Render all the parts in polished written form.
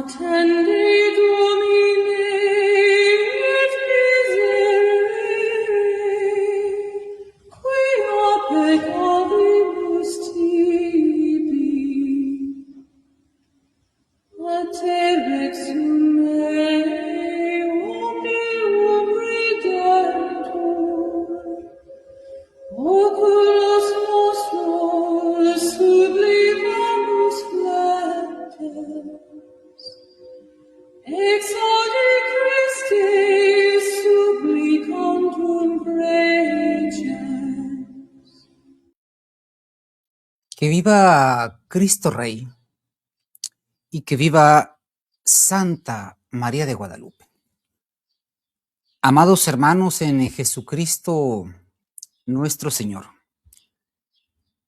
Attende Domine et miserere, quia peccavimus tibi, a te vexum mei omnium redemptor, oculos nostros sublimamus flattes, exaudi Christi supplicantum preces. Que viva Cristo Rey y que viva Santa María de Guadalupe. Amados hermanos en Jesucristo nuestro Señor,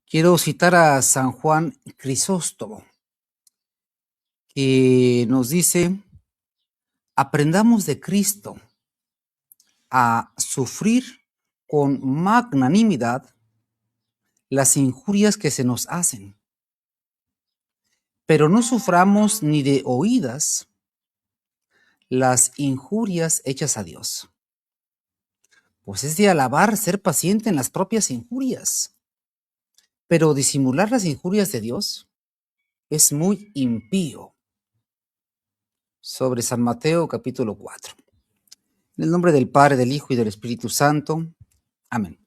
quiero citar a San Juan Crisóstomo, que nos dice: aprendamos de Cristo a sufrir con magnanimidad las injurias que se nos hacen, pero no suframos ni de oídas las injurias hechas a Dios. Pues es de alabar ser paciente en las propias injurias, pero disimular las injurias de Dios es muy impío. Sobre San Mateo capítulo 4. En el nombre del Padre, del Hijo y del Espíritu Santo. Amén.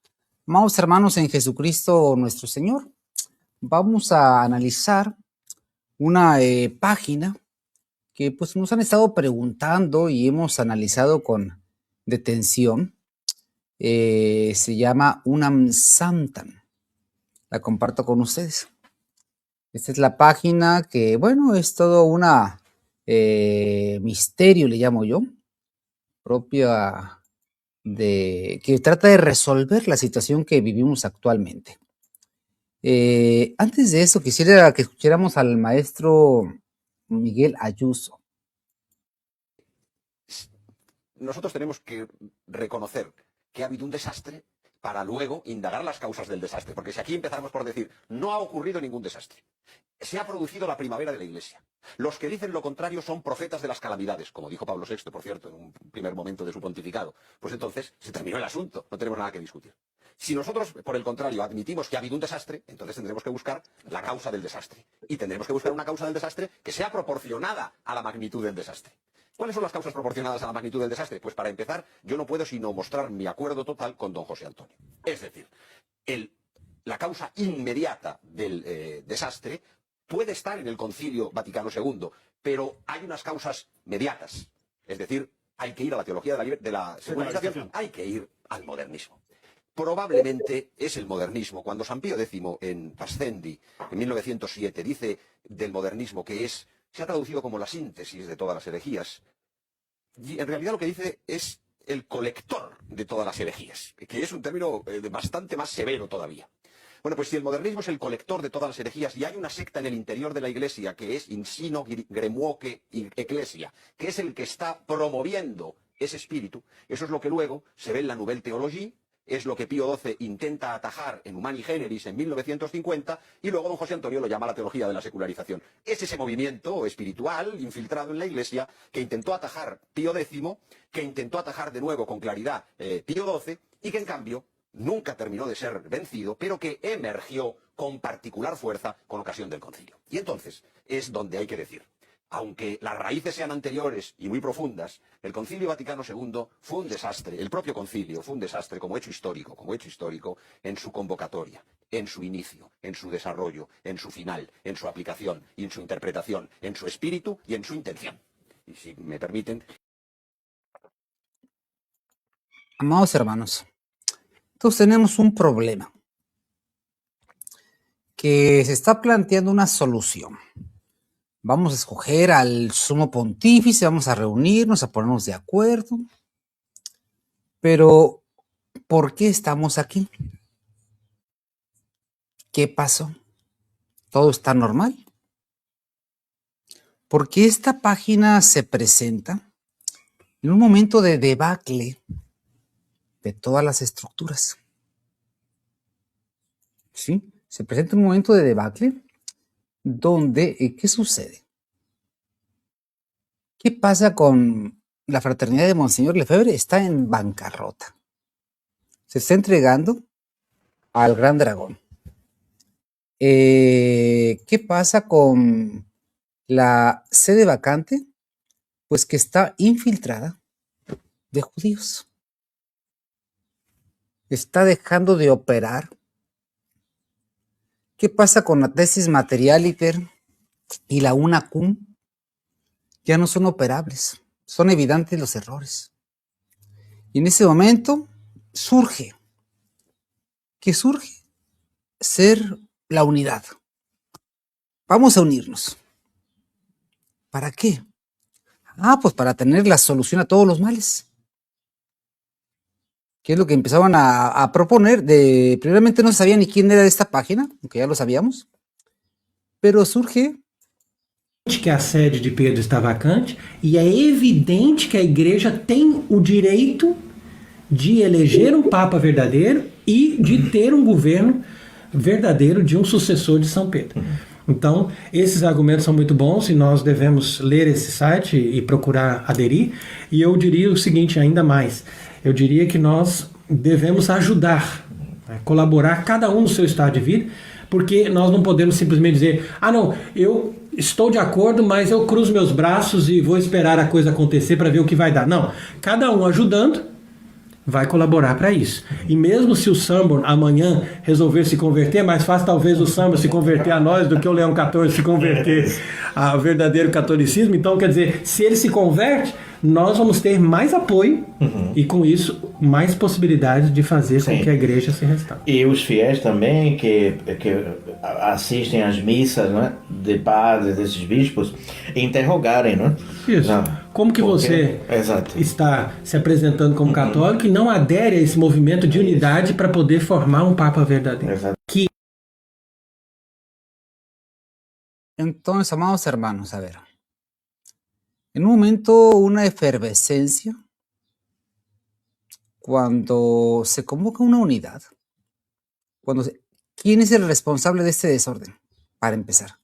Amados hermanos en Jesucristo nuestro Señor, vamos a analizar una página que pues nos han estado preguntando y hemos analizado con detención. Se llama Unam Santam. La comparto con ustedes. Esta es la página que, bueno, es todo una misterio, le llamo yo, propia que trata de resolver la situación que vivimos actualmente. Antes de eso, quisiera que escucháramos al maestro Miguel Ayuso. Nosotros tenemos que reconocer que ha habido un desastre para luego indagar las causas del desastre. Porque si aquí empezamos por decir, no ha ocurrido ningún desastre, se ha producido la primavera de la Iglesia. Los que dicen lo contrario son profetas de las calamidades, como dijo Pablo VI, por cierto, en un primer momento de su pontificado. Pues entonces se terminó el asunto, no tenemos nada que discutir. Si nosotros, por el contrario, admitimos que ha habido un desastre, entonces tendremos que buscar la causa del desastre. Y tendremos que buscar una causa del desastre que sea proporcionada a la magnitud del desastre. ¿Cuáles son las causas proporcionadas a la magnitud del desastre? Pues para empezar, yo no puedo sino mostrar mi acuerdo total con don José Antonio. Es decir, la causa inmediata del desastre puede estar en el Concilio Vaticano II, pero hay unas causas mediatas. Es decir, hay que ir a la teología de la secularización, hay que ir al modernismo. Probablemente es el modernismo. Cuando San Pío X en Pascendi, en 1907, dice del modernismo que se ha traducido como la síntesis de todas las herejías, y en realidad lo que dice es el colector de todas las herejías, que es un término bastante más severo todavía. Bueno, pues si el modernismo es el colector de todas las herejías y hay una secta en el interior de la Iglesia que es Insino Gremuoque Ecclesia, que es el que está promoviendo ese espíritu, eso es lo que luego se ve en la Nouvelle Théologie, es lo que Pío XII intenta atajar en Humani Generis en 1950 y luego don José Antonio lo llama la teología de la secularización. Es ese movimiento espiritual infiltrado en la Iglesia que intentó atajar Pío X, que intentó atajar de nuevo con claridad Pío XII y que en cambio nunca terminó de ser vencido, pero que emergió con particular fuerza con ocasión del concilio. Y entonces es donde hay que decir, aunque las raíces sean anteriores y muy profundas, el Concilio Vaticano II fue un desastre, el propio concilio fue un desastre como hecho histórico en su convocatoria, en su inicio, en su desarrollo, en su final, en su aplicación y en su interpretación, en su espíritu y en su intención. Y si me permiten... Amados hermanos, entonces tenemos un problema que se está planteando una solución. Vamos a escoger al sumo pontífice, vamos a reunirnos, a ponernos de acuerdo. Pero, ¿por qué estamos aquí? ¿Qué pasó? ¿Todo está normal? Porque esta página se presenta en un momento de debacle de todas las estructuras. ¿Sí? Se presenta un momento de debacle donde, ¿qué sucede? ¿Qué pasa con la fraternidad de Monseñor Lefebvre? Está en bancarrota. Se está entregando al Gran Dragón. ¿Qué pasa con la sede vacante? Pues que está infiltrada de judíos. Está dejando de operar. ¿Qué pasa con la tesis Materialiter y la UNACUM? Ya no son operables. Son evidentes los errores. Y en ese momento surge. ¿Qué surge? Ser la unidad. Vamos a unirnos. ¿Para qué? Pues para tener la solución a todos los males. ¿Qué es lo que empezaban a proponer? Primeramente no se sabía ni quién era de esta página, aunque ya lo sabíamos, pero surge que a sede de Pedro está vacante e é evidente que a igreja tem o direito de eleger um papa verdadeiro e de ter um governo verdadeiro de um sucessor de São Pedro. Então, esses argumentos são muito bons e nós devemos ler esse site e procurar aderir. E eu diria o seguinte, ainda mais, eu diria que nós devemos ajudar, colaborar cada um no seu estado de vida, porque nós não podemos simplesmente dizer, não, eu estou de acordo, mas eu cruzo meus braços e vou esperar a coisa acontecer para ver o que vai dar. Não, cada um ajudando vai colaborar para isso. E mesmo se o Sanborn amanhã resolver se converter, é mais fácil talvez o Sanborn se converter a nós do que o Leão XIV se converter ao verdadeiro catolicismo. Então, quer dizer, se ele se converte, nós vamos ter mais apoio e com isso mais possibilidades de fazer com que a igreja se restaure. E os fiéis também que assistem às missas, né, de padres, desses bispos, interrogarem, né? Isso. Como que você está se apresentando como católico e não adere a esse movimento de unidade para poder formar um Papa verdadeiro? Entonces, amados hermanos, a ver, en un momento una efervescencia, cuando se convoca una unidad, ¿quién es el responsable de este desorden? Para empezar.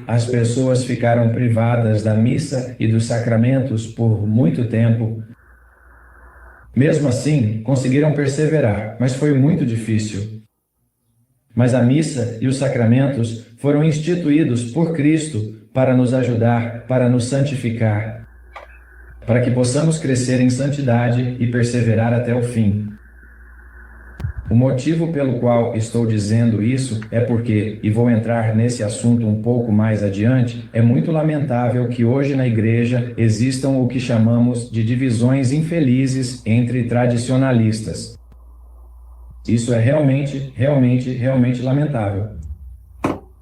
As pessoas ficaram privadas da missa e dos sacramentos por muito tempo. Mesmo assim, conseguiram perseverar, mas foi muito difícil. Mas a missa e os sacramentos foram instituídos por Cristo para nos ajudar, para nos santificar, para que possamos crescer em santidade e perseverar até o fim. O motivo pelo qual estou dizendo isso é porque, e vou entrar nesse assunto um pouco mais adiante, é muito lamentável que hoje na igreja existam o que chamamos de divisões infelizes entre tradicionalistas. Isso é realmente lamentável.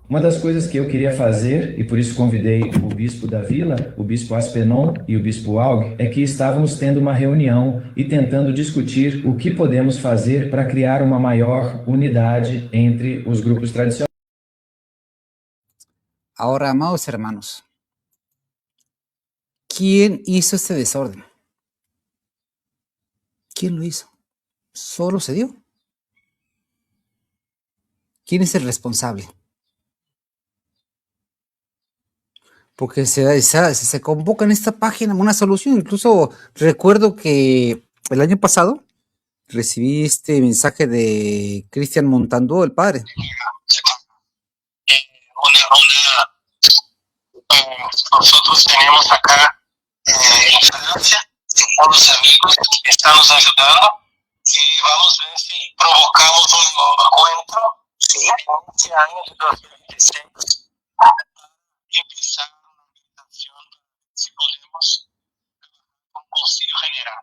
Uma das coisas que eu queria fazer, e por isso convidei o bispo da vila, o bispo Aspenon e o bispo Aug, é que estávamos tendo uma reunião e tentando discutir o que podemos fazer para criar uma maior unidade entre os grupos tradicionais. Ahora, amados hermanos, ¿quién hizo este desorden? ¿Quién lo hizo? ¿Solo se dio? ¿Quién es el responsable? Porque se convoca en esta página una solución. Incluso recuerdo que el año pasado recibí este mensaje de Cristian Montandó, el padre. Nosotros tenemos acá en Francia unos amigos que están nos ayudando y vamos a ver si provocamos un encuentro en este año de 2016 empezar una meditación si podemos un concilio general.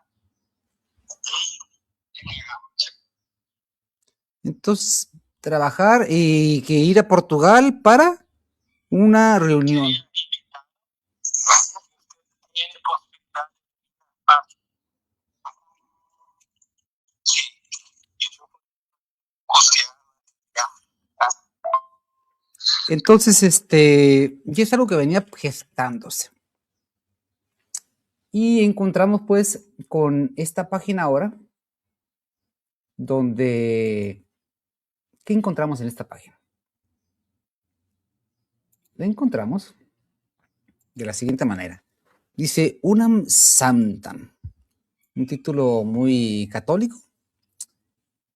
Entonces, trabajar y que ir a Portugal para una reunión. Entonces, ya es algo que venía gestándose. Y encontramos pues con esta página ahora, donde, ¿qué encontramos en esta página? Encontramos de la siguiente manera. Dice Unam Sanctam, un título muy católico.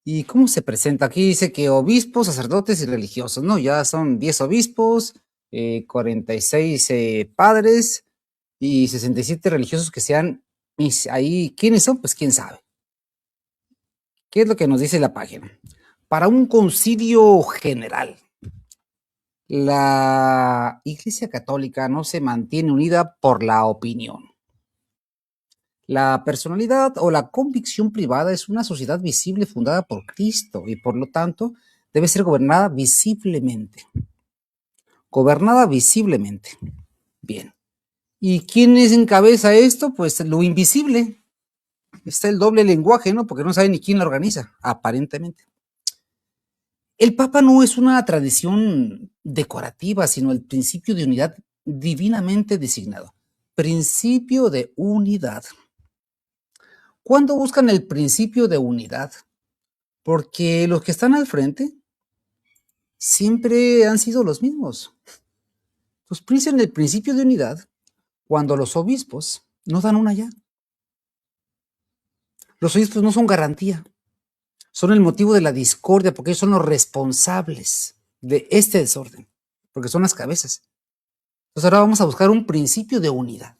¿Y cómo se presenta? Aquí dice que obispos, sacerdotes y religiosos, ¿no? Ya son 10 obispos, 46 padres y 67 religiosos que sean ahí. ¿Quiénes son? Pues quién sabe. ¿Qué es lo que nos dice la página? Para un concilio general, la Iglesia Católica no se mantiene unida por la opinión. La personalidad o la convicción privada es una sociedad visible fundada por Cristo y por lo tanto debe ser gobernada visiblemente. Gobernada visiblemente. Bien. ¿Y quién encabeza esto? Pues lo invisible. Está el doble lenguaje, ¿no? Porque no sabe ni quién la organiza, aparentemente. El Papa no es una tradición decorativa, sino el principio de unidad divinamente designado. Principio de unidad. ¿Cuándo buscan el principio de unidad? Porque los que están al frente siempre han sido los mismos. Pues piensen el principio de unidad cuando los obispos no dan una ya. Los obispos no son garantía, son el motivo de la discordia porque ellos son los responsables de este desorden, porque son las cabezas. Entonces ahora vamos a buscar un principio de unidad.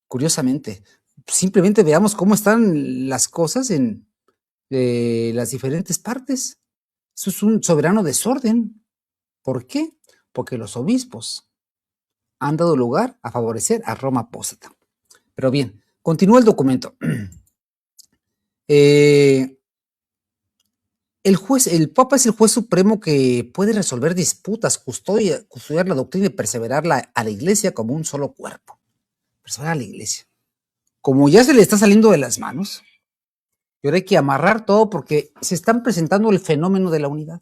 Curiosamente, simplemente veamos cómo están las cosas en las diferentes partes. Eso es un soberano desorden. ¿Por qué? Porque los obispos han dado lugar a favorecer a Roma apóstata. Pero bien, continúa el documento. El Papa es el juez supremo que puede resolver disputas, custodiar la doctrina y perseverar a la Iglesia como un solo cuerpo. Perseverar a la Iglesia. Como ya se le está saliendo de las manos, y ahora hay que amarrar todo porque se están presentando el fenómeno de la unidad.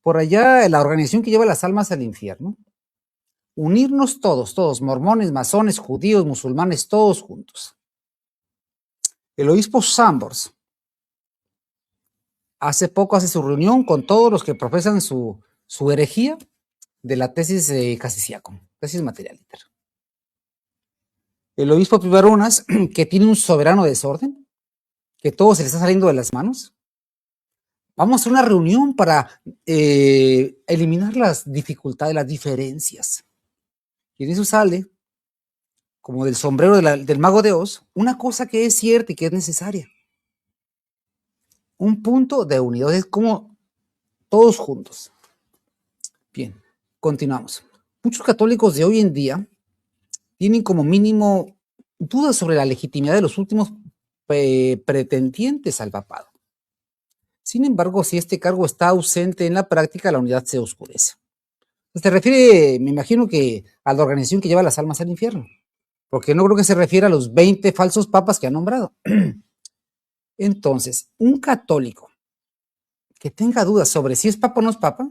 Por allá, la organización que lleva las almas al infierno, unirnos todos, mormones, masones, judíos, musulmanes, todos juntos. El obispo Sambors hace poco hace su reunión con todos los que profesan su herejía de la tesis Casiciacum, tesis materialiter. El obispo Pivarunas, que tiene un soberano desorden, que todo se le está saliendo de las manos. Vamos a hacer una reunión para eliminar las dificultades, las diferencias. Y en eso sale, como del sombrero del mago de Oz, una cosa que es cierta y que es necesaria. Un punto de unidad, es como todos juntos. Bien, continuamos. Muchos católicos de hoy en día tienen como mínimo dudas sobre la legitimidad de los últimos pretendientes al papado. Sin embargo, si este cargo está ausente en la práctica, la unidad se oscurece. Se refiere, me imagino que a la organización que lleva las almas al infierno, porque no creo que se refiera a los 20 falsos papas que ha nombrado. Entonces, un católico que tenga dudas sobre si es papa o no es papa,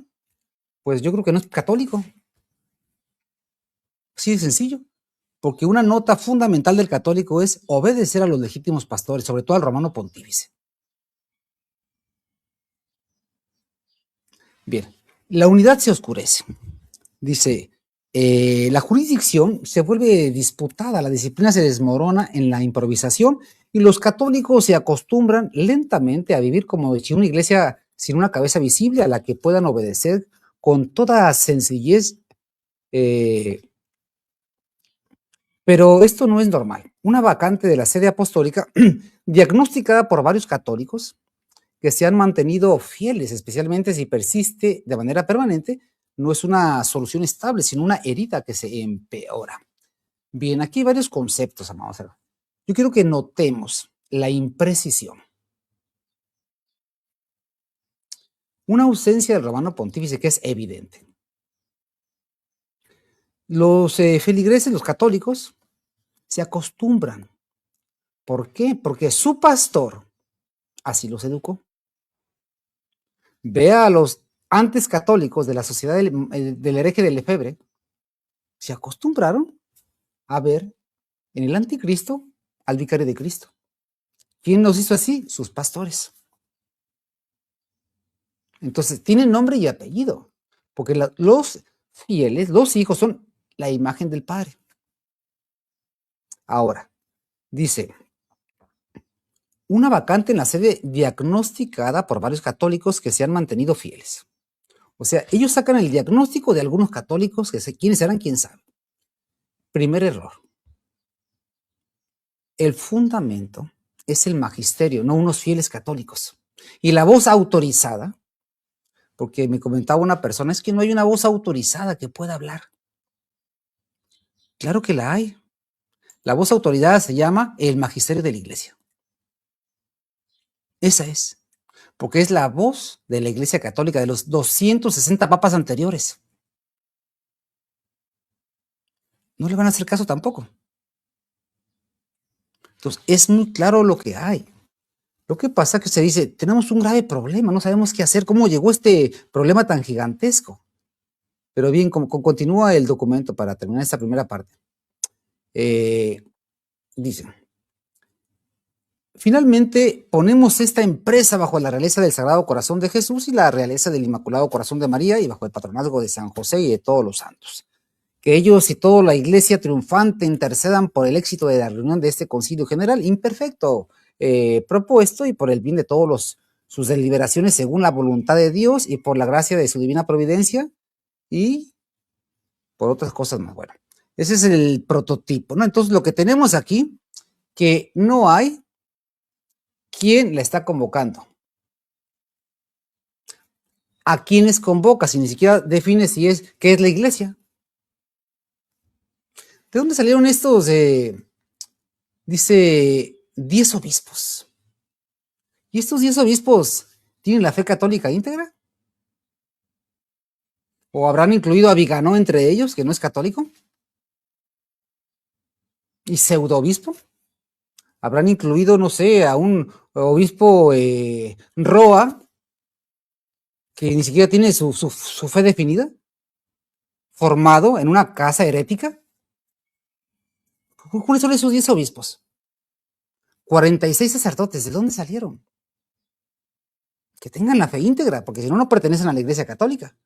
pues yo creo que no es católico. Así de sencillo. Porque una nota fundamental del católico es obedecer a los legítimos pastores, sobre todo al romano pontífice. Bien, la unidad se oscurece. Dice, la jurisdicción se vuelve disputada, la disciplina se desmorona en la improvisación y los católicos se acostumbran lentamente a vivir como si una iglesia sin una cabeza visible a la que puedan obedecer con toda sencillez. Pero esto no es normal. Una vacante de la sede apostólica, diagnosticada por varios católicos que se han mantenido fieles, especialmente si persiste de manera permanente, no es una solución estable, sino una herida que se empeora. Bien, aquí hay varios conceptos, amados hermanos. Yo quiero que notemos la imprecisión. Una ausencia del romano pontífice que es evidente. Los feligreses, los católicos, se acostumbran. ¿Por qué? Porque su pastor así los educó. Vea a los antes católicos de la sociedad del hereje de Lefebvre, se acostumbraron a ver en el anticristo al vicario de Cristo. ¿Quién los hizo así? Sus pastores. Entonces, tienen nombre y apellido, porque los fieles, los hijos son la imagen del Padre. Ahora, dice, una vacante en la sede diagnosticada por varios católicos que se han mantenido fieles. O sea, ellos sacan el diagnóstico de algunos católicos, quiénes eran, quién sabe. Primer error. El fundamento es el magisterio, no unos fieles católicos. Y la voz autorizada, porque me comentaba una persona, es que no hay una voz autorizada que pueda hablar. Claro que la hay. La voz autorizada se llama el magisterio de la Iglesia. Esa es, porque es la voz de la Iglesia Católica de los 260 papas anteriores. No le van a hacer caso tampoco. Entonces, es muy claro lo que hay. Lo que pasa es que se dice, tenemos un grave problema, no sabemos qué hacer, cómo llegó este problema tan gigantesco. Pero bien, continúa el documento para terminar esta primera parte. Dice, finalmente ponemos esta empresa bajo la realeza del Sagrado Corazón de Jesús y la realeza del Inmaculado Corazón de María y bajo el patronazgo de San José y de todos los santos. Que ellos y toda la Iglesia triunfante intercedan por el éxito de la reunión de este concilio general imperfecto propuesto y por el bien de todos sus deliberaciones según la voluntad de Dios y por la gracia de su divina providencia y por otras cosas más. Bueno, ese es el prototipo, ¿no? Entonces, lo que tenemos aquí, que no hay quien la está convocando. ¿A quiénes convoca? Si ni siquiera define qué es la Iglesia. ¿De dónde salieron estos? Dice 10 obispos. ¿Y estos 10 obispos tienen la fe católica íntegra? ¿O habrán incluido a Viganó entre ellos, que no es católico? ¿Y pseudo-obispo? ¿Habrán incluido, no sé, a un obispo Roa, que ni siquiera tiene su fe definida? ¿Formado en una casa herética? ¿Cuáles son esos 10 obispos? 46 sacerdotes, ¿de dónde salieron? Que tengan la fe íntegra, porque si no, no pertenecen a la Iglesia Católica.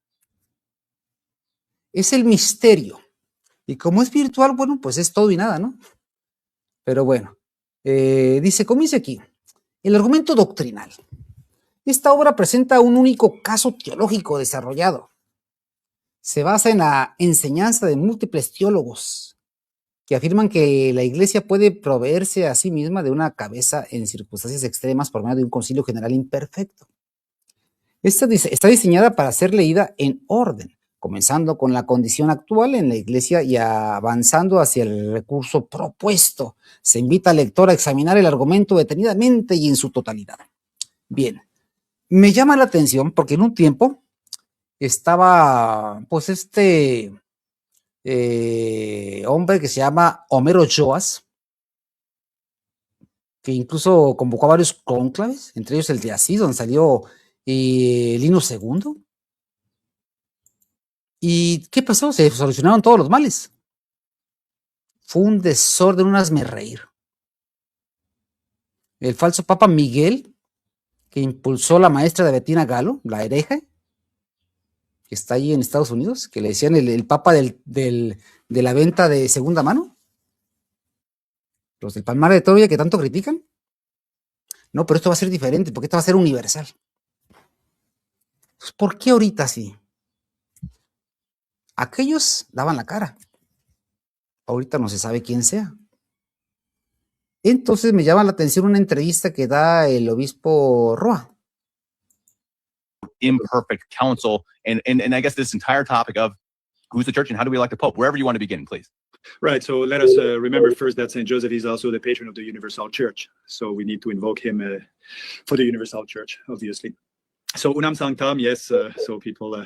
Es el misterio. Y como es virtual, bueno, pues es todo y nada, ¿no? Pero bueno, dice, comienza aquí, el argumento doctrinal. Esta obra presenta un único caso teológico desarrollado. Se basa en la enseñanza de múltiples teólogos que afirman que la Iglesia puede proveerse a sí misma de una cabeza en circunstancias extremas por medio de un concilio general imperfecto. Esta está diseñada para ser leída en orden, comenzando con la condición actual en la Iglesia y avanzando hacia el recurso propuesto. Se invita al lector a examinar el argumento detenidamente y en su totalidad. Bien, me llama la atención porque en un tiempo estaba, pues, hombre que se llama Homero Joas, que incluso convocó a varios cónclaves, entre ellos el de Asís, donde salió Lino II. ¿Y qué pasó? Se solucionaron todos los males. Fue un desorden, un hazmerreír. El falso Papa Miguel, que impulsó la maestra de Bettina Galo, la hereje, que está ahí en Estados Unidos, que le decían el Papa de la venta de segunda mano. Los del Palmar de Troya que tanto critican. No, pero esto va a ser diferente, porque esto va a ser universal. Pues, ¿por qué ahorita sí? Aquellos daban la cara. Ahorita no se sabe quién sea. Entonces me llama la atención una entrevista que da el obispo Roa. Imperfect council, and I guess this entire topic of who's the church and how do we elect a pope, wherever you want to begin, please. Right, so let us remember first that St. Joseph is also the patron of the Universal Church, so we need to invoke him for the Universal Church, obviously. So Unam Sanctam, yes, so people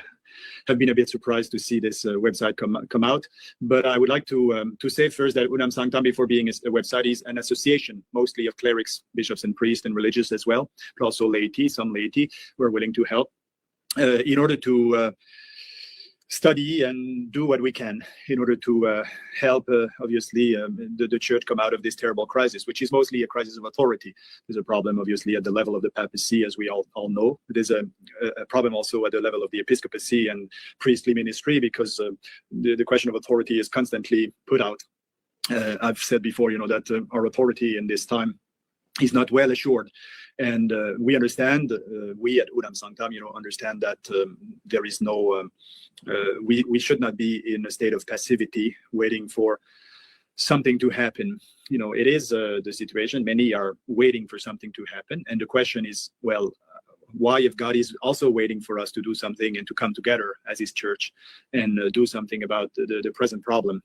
have been a bit surprised to see this website come out, but I would like to say first that Unam Sanctam, before being a website, is an association, mostly of clerics, bishops and priests and religious as well, but also laity, some laity who are willing to help in order to study and do what we can in order to help, obviously, the church come out of this terrible crisis, which is mostly a crisis of authority. There's a problem, obviously, at the level of the papacy, as we all know. There's a problem also at the level of the episcopacy and priestly ministry, because the question of authority is constantly put out. I've said before, that our authority in this time is not well assured. And we understand, we at Unam Sanctam, understand that there is no, we should not be in a state of passivity waiting for something to happen. It is the situation. Many are waiting for something to happen. And the question is, well, why, if God is also waiting for us to do something and to come together as his church and do something about the present problem?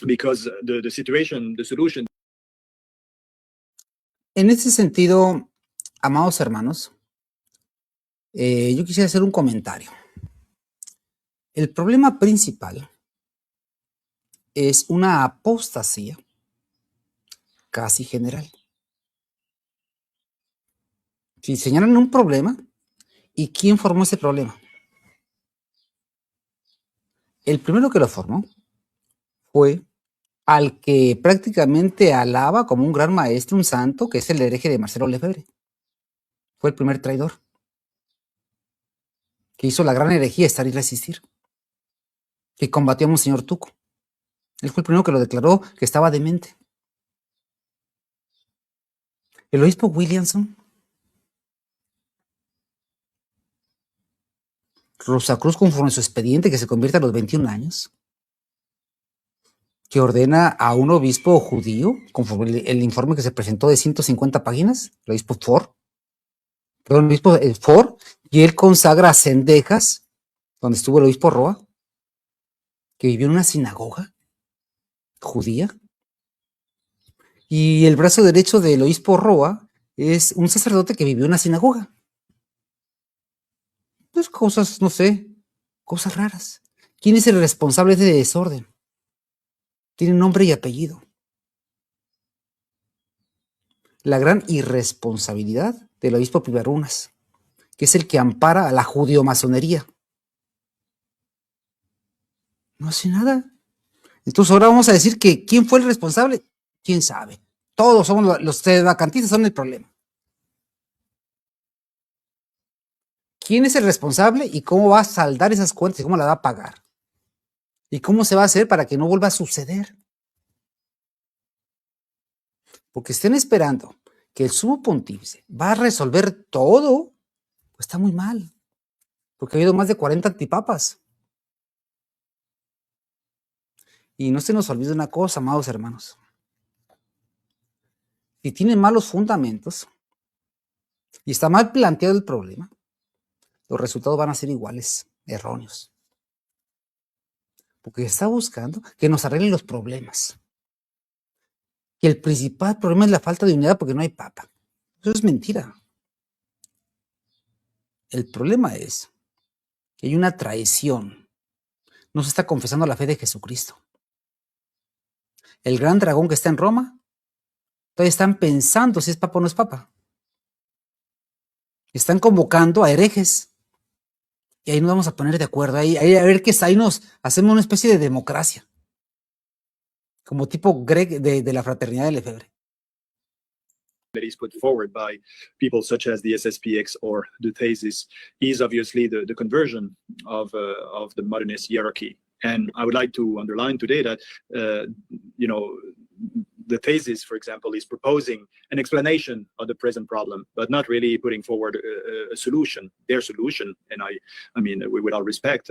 Because the situation, the solution. En ese sentido, amados hermanos, yo quisiera hacer un comentario. El problema principal es una apostasía casi general. Si señalan un problema, ¿y quién formó ese problema? El primero que lo formó fue al que prácticamente alaba como un gran maestro, un santo, que es el hereje de Marcelo Lefebvre. Fue el primer traidor que hizo la gran herejía Estar y Resistir, que combatió a Monseñor Tuco. Él fue el primero que lo declaró que estaba demente. El obispo Williamson, Rosacruz, conforme a su expediente, que se convierte a los 21 años, que ordena a un obispo judío, conforme el informe que se presentó de 150 páginas, el obispo Ford, y él consagra a Cendejas, donde estuvo el obispo Roa, que vivió en una sinagoga judía, y el brazo derecho del obispo Roa es un sacerdote que vivió en una sinagoga. Pues cosas, no sé, cosas raras. ¿Quién es el responsable de desorden? Tiene nombre y apellido. La gran irresponsabilidad del obispo Pivarunas, que es el que ampara a la judío-masonería. No hace nada. Entonces ahora vamos a decir que ¿quién fue el responsable? ¿Quién sabe? Todos somos los vacantistas, son el problema. ¿Quién es el responsable y cómo va a saldar esas cuentas y cómo la va a pagar? ¿Y cómo se va a hacer para que no vuelva a suceder? Porque estén esperando que el sumo pontífice va a resolver todo, pues está muy mal. Porque ha habido más de 40 antipapas. Y no se nos olvide una cosa, amados hermanos. Si tienen malos fundamentos y está mal planteado el problema, los resultados van a ser iguales, erróneos. Porque está buscando que nos arreglen los problemas. Y el principal problema es la falta de unidad porque no hay papa. Eso es mentira. El problema es que hay una traición. No se está confesando la fe de Jesucristo. El gran dragón que está en Roma, todavía están pensando si es papa o no es papa. Están convocando a herejes. Y ahí nos vamos a poner de acuerdo. Ahí a ver qué es. Ahí nos hacemos una especie de democracia. Como tipo Greg de la Fraternidad de Lefebvre. That is put forward by people such as the SSPX or the Thesis is obviously the conversion of the modernist hierarchy. And I would like to underline today that, the Thesis, for example, is proposing an explanation of the present problem, but not really putting forward a solution, their solution. And I mean, with all respect.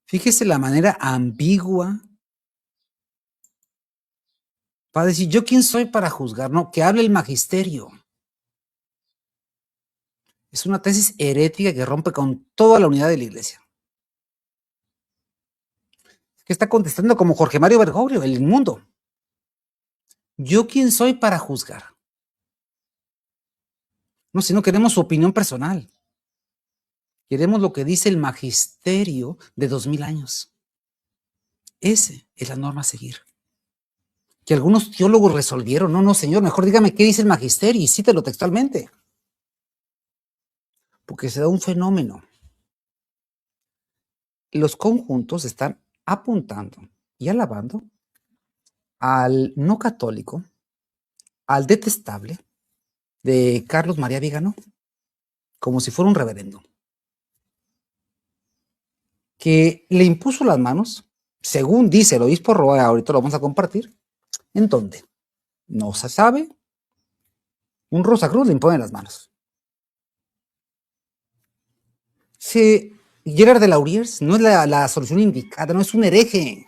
Fíjese la manera ambigua. Va a decir, ¿yo quién soy para juzgar? No, que hable el magisterio. Es una tesis herética que rompe con toda la unidad de la iglesia. Que está contestando como Jorge Mario Bergoglio, el inmundo. ¿Yo quién soy para juzgar? No, si no queremos su opinión personal. Queremos lo que dice el magisterio de 2000 años. Esa es la norma a seguir. Que algunos teólogos resolvieron. No, señor, mejor dígame qué dice el magisterio y cítelo textualmente. Porque se da un fenómeno. los conjuntos están apuntando y alabando al no católico, al detestable de Carlos María Vigano, como si fuera un reverendo, que le impuso las manos, según dice el obispo Roa, ahorita lo vamos a compartir, ¿en dónde? No se sabe. Un Rosacruz le impone las manos. Gerard de Lauriers no es la solución indicada, no es un hereje.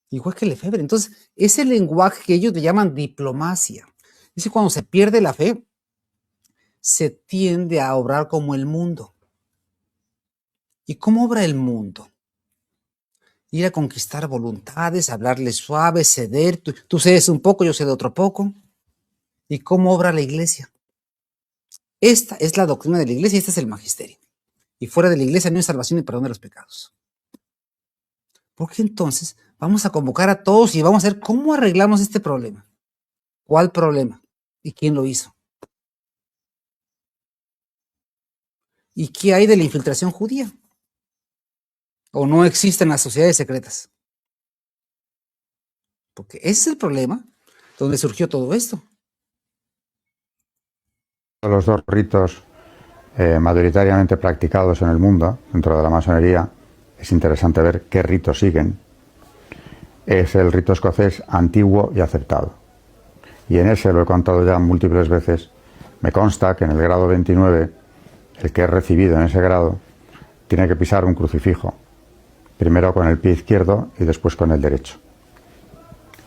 Igual que Lefebvre. Entonces, ese lenguaje que ellos le llaman diplomacia. Dice, cuando se pierde la fe, se tiende a obrar como el mundo. ¿Y cómo obra el mundo? Ir a conquistar voluntades, hablarle suave, ceder. Tú cedes un poco, yo cedo otro poco. ¿Y cómo obra la iglesia? Esta es la doctrina de la iglesia y este es el magisterio. Y fuera de la iglesia no hay salvación ni perdón de los pecados. ¿Por qué entonces vamos a convocar a todos y vamos a ver cómo arreglamos este problema? ¿Cuál problema? ¿Y quién lo hizo? ¿Y qué hay de la infiltración judía? ¿O no existen las sociedades secretas? Porque ese es el problema donde surgió todo esto. Los dos ritos mayoritariamente practicados en el mundo, dentro de la masonería, es interesante ver qué ritos siguen. Es el rito escocés antiguo y aceptado. Y en ese, lo he contado ya múltiples veces, me consta que en el grado 29, el que es recibido en ese grado, tiene que pisar un crucifijo, primero con el pie izquierdo y después con el derecho.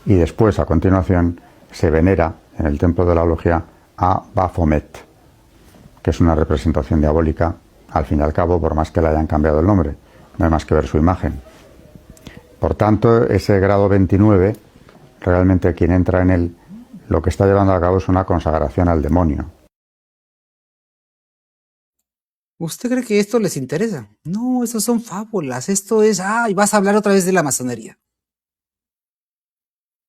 Y después, a continuación, se venera en el templo de la logia a Baphomet, que es una representación diabólica, al fin y al cabo, por más que le hayan cambiado el nombre. No hay más que ver su imagen. Por tanto, ese grado 29, realmente quien entra en él, lo que está llevando a cabo es una consagración al demonio. ¿Usted cree que esto les interesa? No, eso son fábulas. Esto es, y vas a hablar otra vez de la masonería.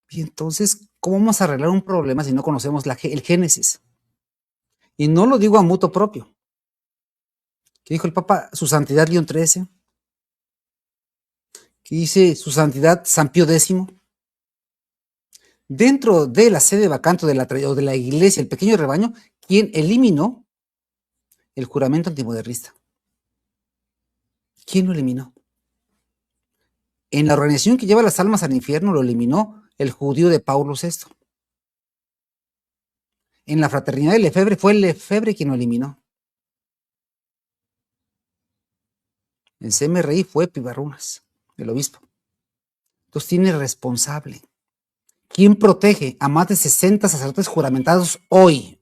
Y entonces, ¿cómo vamos a arreglar un problema si no conocemos el Génesis? Y no lo digo a mutuo propio. ¿Qué dijo el Papa, su Santidad León XIII? ¿Qué dice su Santidad San Pío X? Dentro de la sede vacante de la iglesia, el pequeño rebaño, ¿quién eliminó el juramento antimodernista? ¿Quién lo eliminó? En la organización que lleva las almas al infierno lo eliminó el judío de Paulo VI. En la fraternidad de Lefebvre fue Lefebvre quien lo eliminó. En CMRI fue Pivarrunas, el obispo. Entonces tiene responsable. ¿Quién protege a más de 60 sacerdotes juramentados hoy?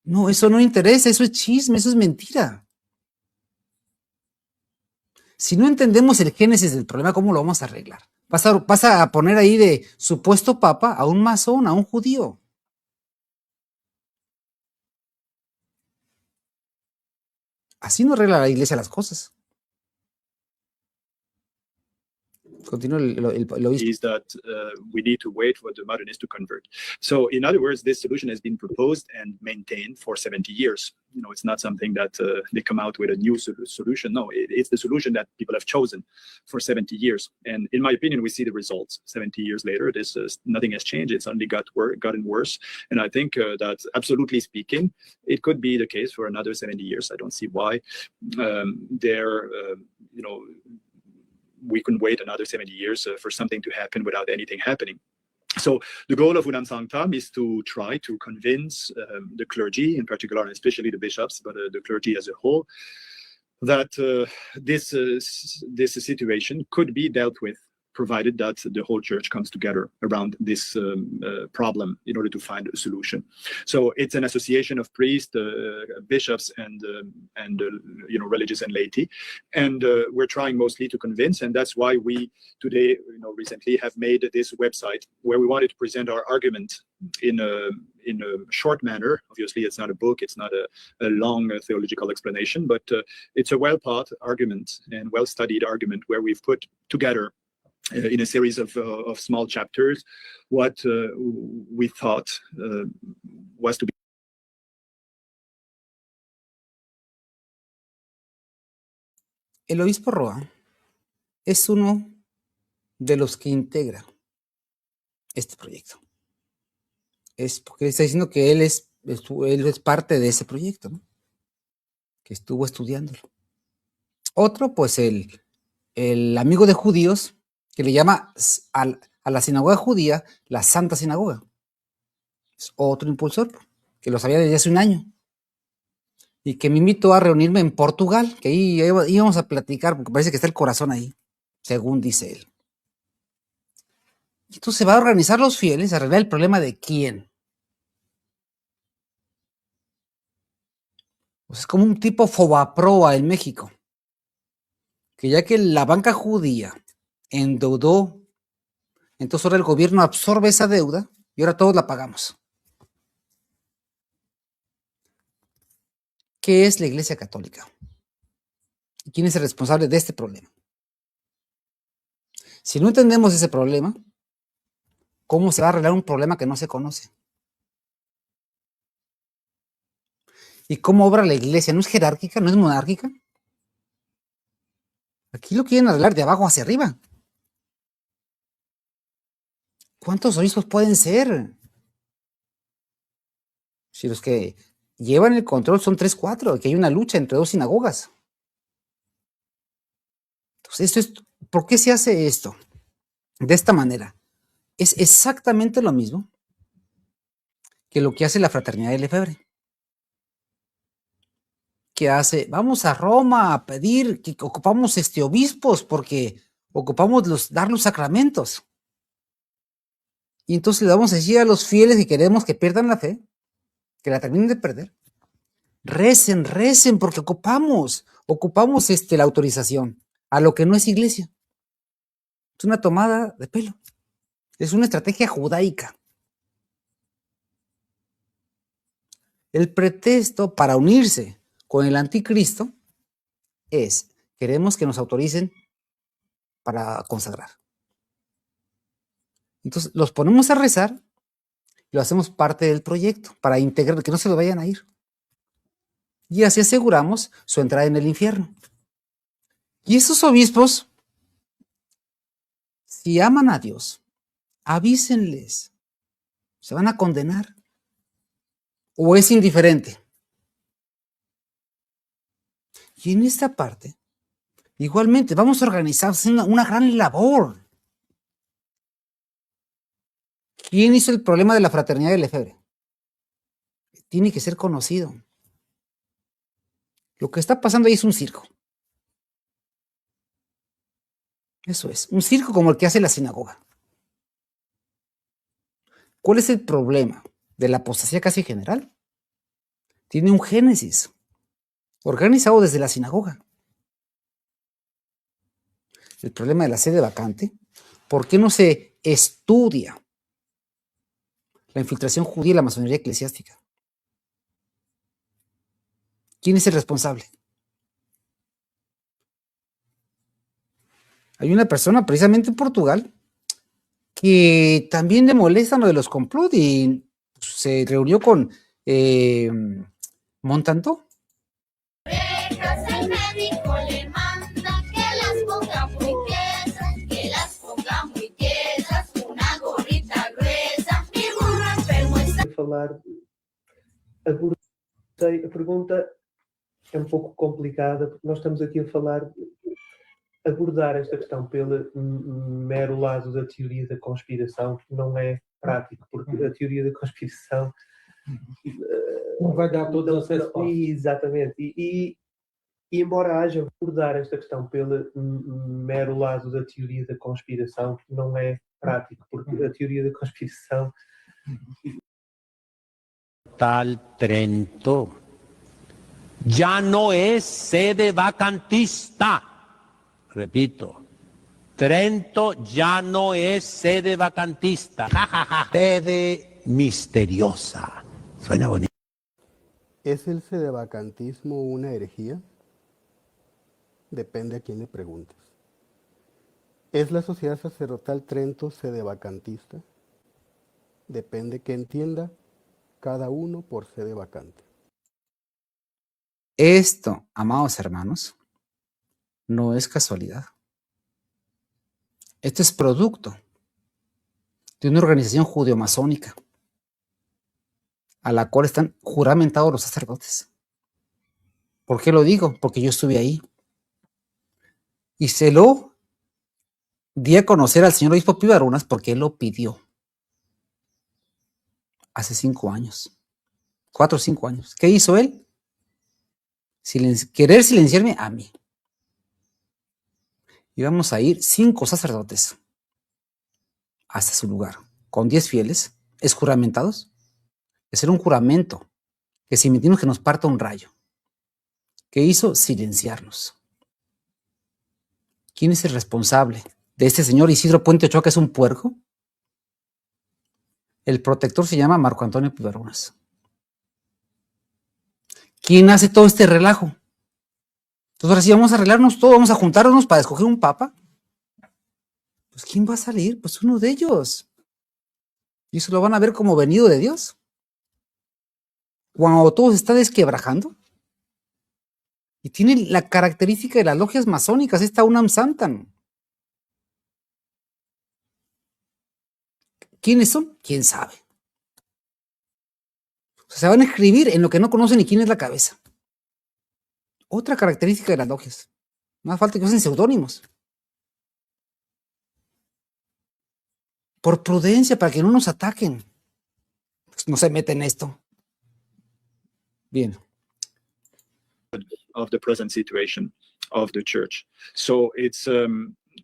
No, eso no interesa, eso es chisme, eso es mentira. Si no entendemos el génesis del problema, ¿cómo lo vamos a arreglar? Vas a poner ahí de supuesto papa a un masón, a un judío. Así no arregla la iglesia las cosas. Continúa el obispo. Is that we need to wait for the modernists to convert. So, in other words, this solution has been proposed and maintained for 70 years. You know, it's not something that they come out with a new solution. No, it's the solution that people have chosen for 70 years. And in my opinion, we see the results. 70 years later, nothing has changed. It's only gotten worse. And I think that, absolutely speaking, it could be the case for another 70 years. I don't see why we can wait another 70 years for something to happen without anything happening. So the goal of Unam Sanctam is to try to convince the clergy, in particular, and especially the bishops, but the clergy as a whole, that this situation could be dealt with, provided that the whole church comes together around this problem in order to find a solution. So it's an association of priests, bishops, and religious and laity, and we're trying mostly to convince, and that's why we today, recently have made this website where we wanted to present our argument in a short manner. Obviously, it's not a book, it's not a long theological explanation, but it's a well-thought argument and well-studied argument where we've put together in a series of small chapters what we thought was to be El obispo Roa es uno de los que integra este proyecto. Es porque está diciendo que él es parte de ese proyecto, ¿no? Que estuvo estudiándolo. Otro, pues el amigo de judíos, que le llama a la sinagoga judía la Santa Sinagoga. Es otro impulsor, que lo sabía desde hace un año. Y que me invitó a reunirme en Portugal, que ahí íbamos a platicar, porque parece que está el corazón ahí, según dice él. Entonces se va a organizar los fieles, a arreglar el problema de quién. Pues es como un tipo Fobaproa en México, que ya que la banca judía endeudó, entonces ahora el gobierno absorbe esa deuda y ahora todos la pagamos. ¿Qué es la Iglesia Católica? ¿Y quién es el responsable de este problema? Si no entendemos ese problema, ¿cómo se va a arreglar un problema que no se conoce? ¿Y cómo obra la Iglesia? ¿No es jerárquica? ¿No es monárquica? Aquí lo quieren arreglar de abajo hacia arriba. ¿Cuántos obispos pueden ser? Si los que llevan el control son 3, 4, que hay una lucha entre 2 sinagogas. Entonces, ¿por qué se hace esto? De esta manera. Es exactamente lo mismo que lo que hace la Fraternidad de Lefebvre. Que hace, vamos a Roma a pedir que ocupamos obispos porque ocupamos dar los sacramentos. Y entonces le vamos a decir a los fieles que queremos que pierdan la fe, que la terminen de perder. Recen porque ocupamos la autorización a lo que no es iglesia. Es una tomada de pelo. Es una estrategia judaica. El pretexto para unirse con el anticristo es, queremos que nos autoricen para consagrar. Entonces, los ponemos a rezar y lo hacemos parte del proyecto para integrar, que no se lo vayan a ir. Y así aseguramos su entrada en el infierno. Y esos obispos, si aman a Dios, avísenles. Se van a condenar. ¿O es indiferente? Y en esta parte, igualmente, vamos a organizar una gran labor. ¿Quién hizo el problema de la Fraternidad de Lefebvre? Tiene que ser conocido. Lo que está pasando ahí es un circo. Eso es, un circo como el que hace la sinagoga. ¿Cuál es el problema de la apostasía casi general? Tiene un génesis organizado desde la sinagoga. El problema de la sede vacante, ¿por qué no se estudia la infiltración judía y la masonería eclesiástica? ¿Quién es el responsable? Hay una persona precisamente en Portugal que también le molesta lo de los complot y se reunió con Montanto. El médico le manda que las ponga muy tiesas, una gorrita gruesa, mi burro enfermo está. Falar, a pergunta é um pouco complicada, porque nós estamos aqui a falar, abordar esta questão pelo mero lado da teoria da conspiração não é prático, porque a teoria da conspiração não vai dar todas as respostas. Exatamente. E embora haja abordar esta questão pelo mero lado da teoria da conspiração não é prático, porque a teoria da conspiração Tal Trento ya no es sede vacantista. Repito, Trento ya no es sede vacantista. Sede misteriosa. Suena bonito. ¿Es el sedevacantismo una herejía? Depende a quién le preguntes. ¿Es la sociedad sacerdotal Trento sedevacantista? Depende que entienda cada uno por sede vacante. Esto, amados hermanos, no es casualidad. Este es producto de una organización judeo-masónica a la cual están juramentados los sacerdotes. ¿Por qué lo digo? Porque yo estuve ahí. Y se lo di a conocer al señor obispo Pivarunas porque él lo pidió. Hace 5 años. 4 o 5 años. ¿Qué hizo él? Querer silenciarme a mí. Y vamos a ir 5 sacerdotes hasta su lugar, con 10 fieles, esjuramentados, de ser un juramento, que si mentimos que nos parta un rayo. ¿Qué hizo? Silenciarnos. ¿Quién es el responsable de este señor Isidro Puente Ochoa, que es un puerco? El protector se llama Marco Antonio Pivarunas. ¿Quién hace todo este relajo? Entonces ahora sí vamos a arreglarnos todo, vamos a juntarnos para escoger un papa. Pues ¿quién va a salir? Pues uno de ellos. Y eso lo van a ver como venido de Dios. Cuando todo se está desquebrajando. Y tiene la característica de las logias masónicas, esta Unam Santam. ¿Quiénes son? ¿Quién sabe? O sea, se van a escribir en lo que no conocen ni quién es la cabeza. Otra característica de las logias. No hace falta que usen seudónimos. Por prudencia, para que no nos ataquen. Pues no se meten en esto. Bien. Of the present situation of the church. So it's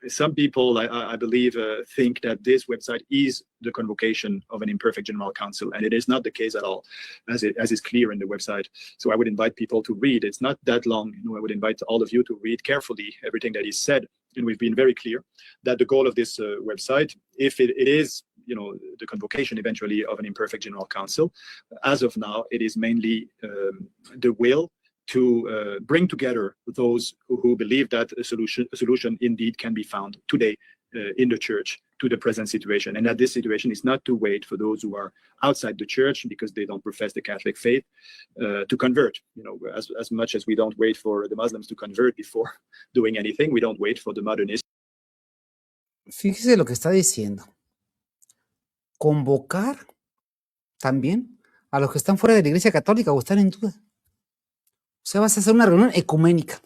some people, I believe, think that this website is the convocation of an imperfect general council, and it is not the case at all, as is clear in the website. So I would invite people to read. It's not that long. I would invite all of you to read carefully everything that is said, and we've been very clear that the goal of this website, if it is, the convocation eventually of an imperfect general council, as of now, it is mainly the will to bring together those who believe that a solution indeed can be found today in the church to the present situation, and that this situation is not to wait for those who are outside the church because they don't profess the Catholic faith to convert. As much as we don't wait for the Muslims to convert before doing anything, we don't wait for the modernists. Fíjese lo que está diciendo. Convocar también a los que están fuera de la Iglesia Católica o están en duda. O sea, vas a hacer una reunión ecuménica.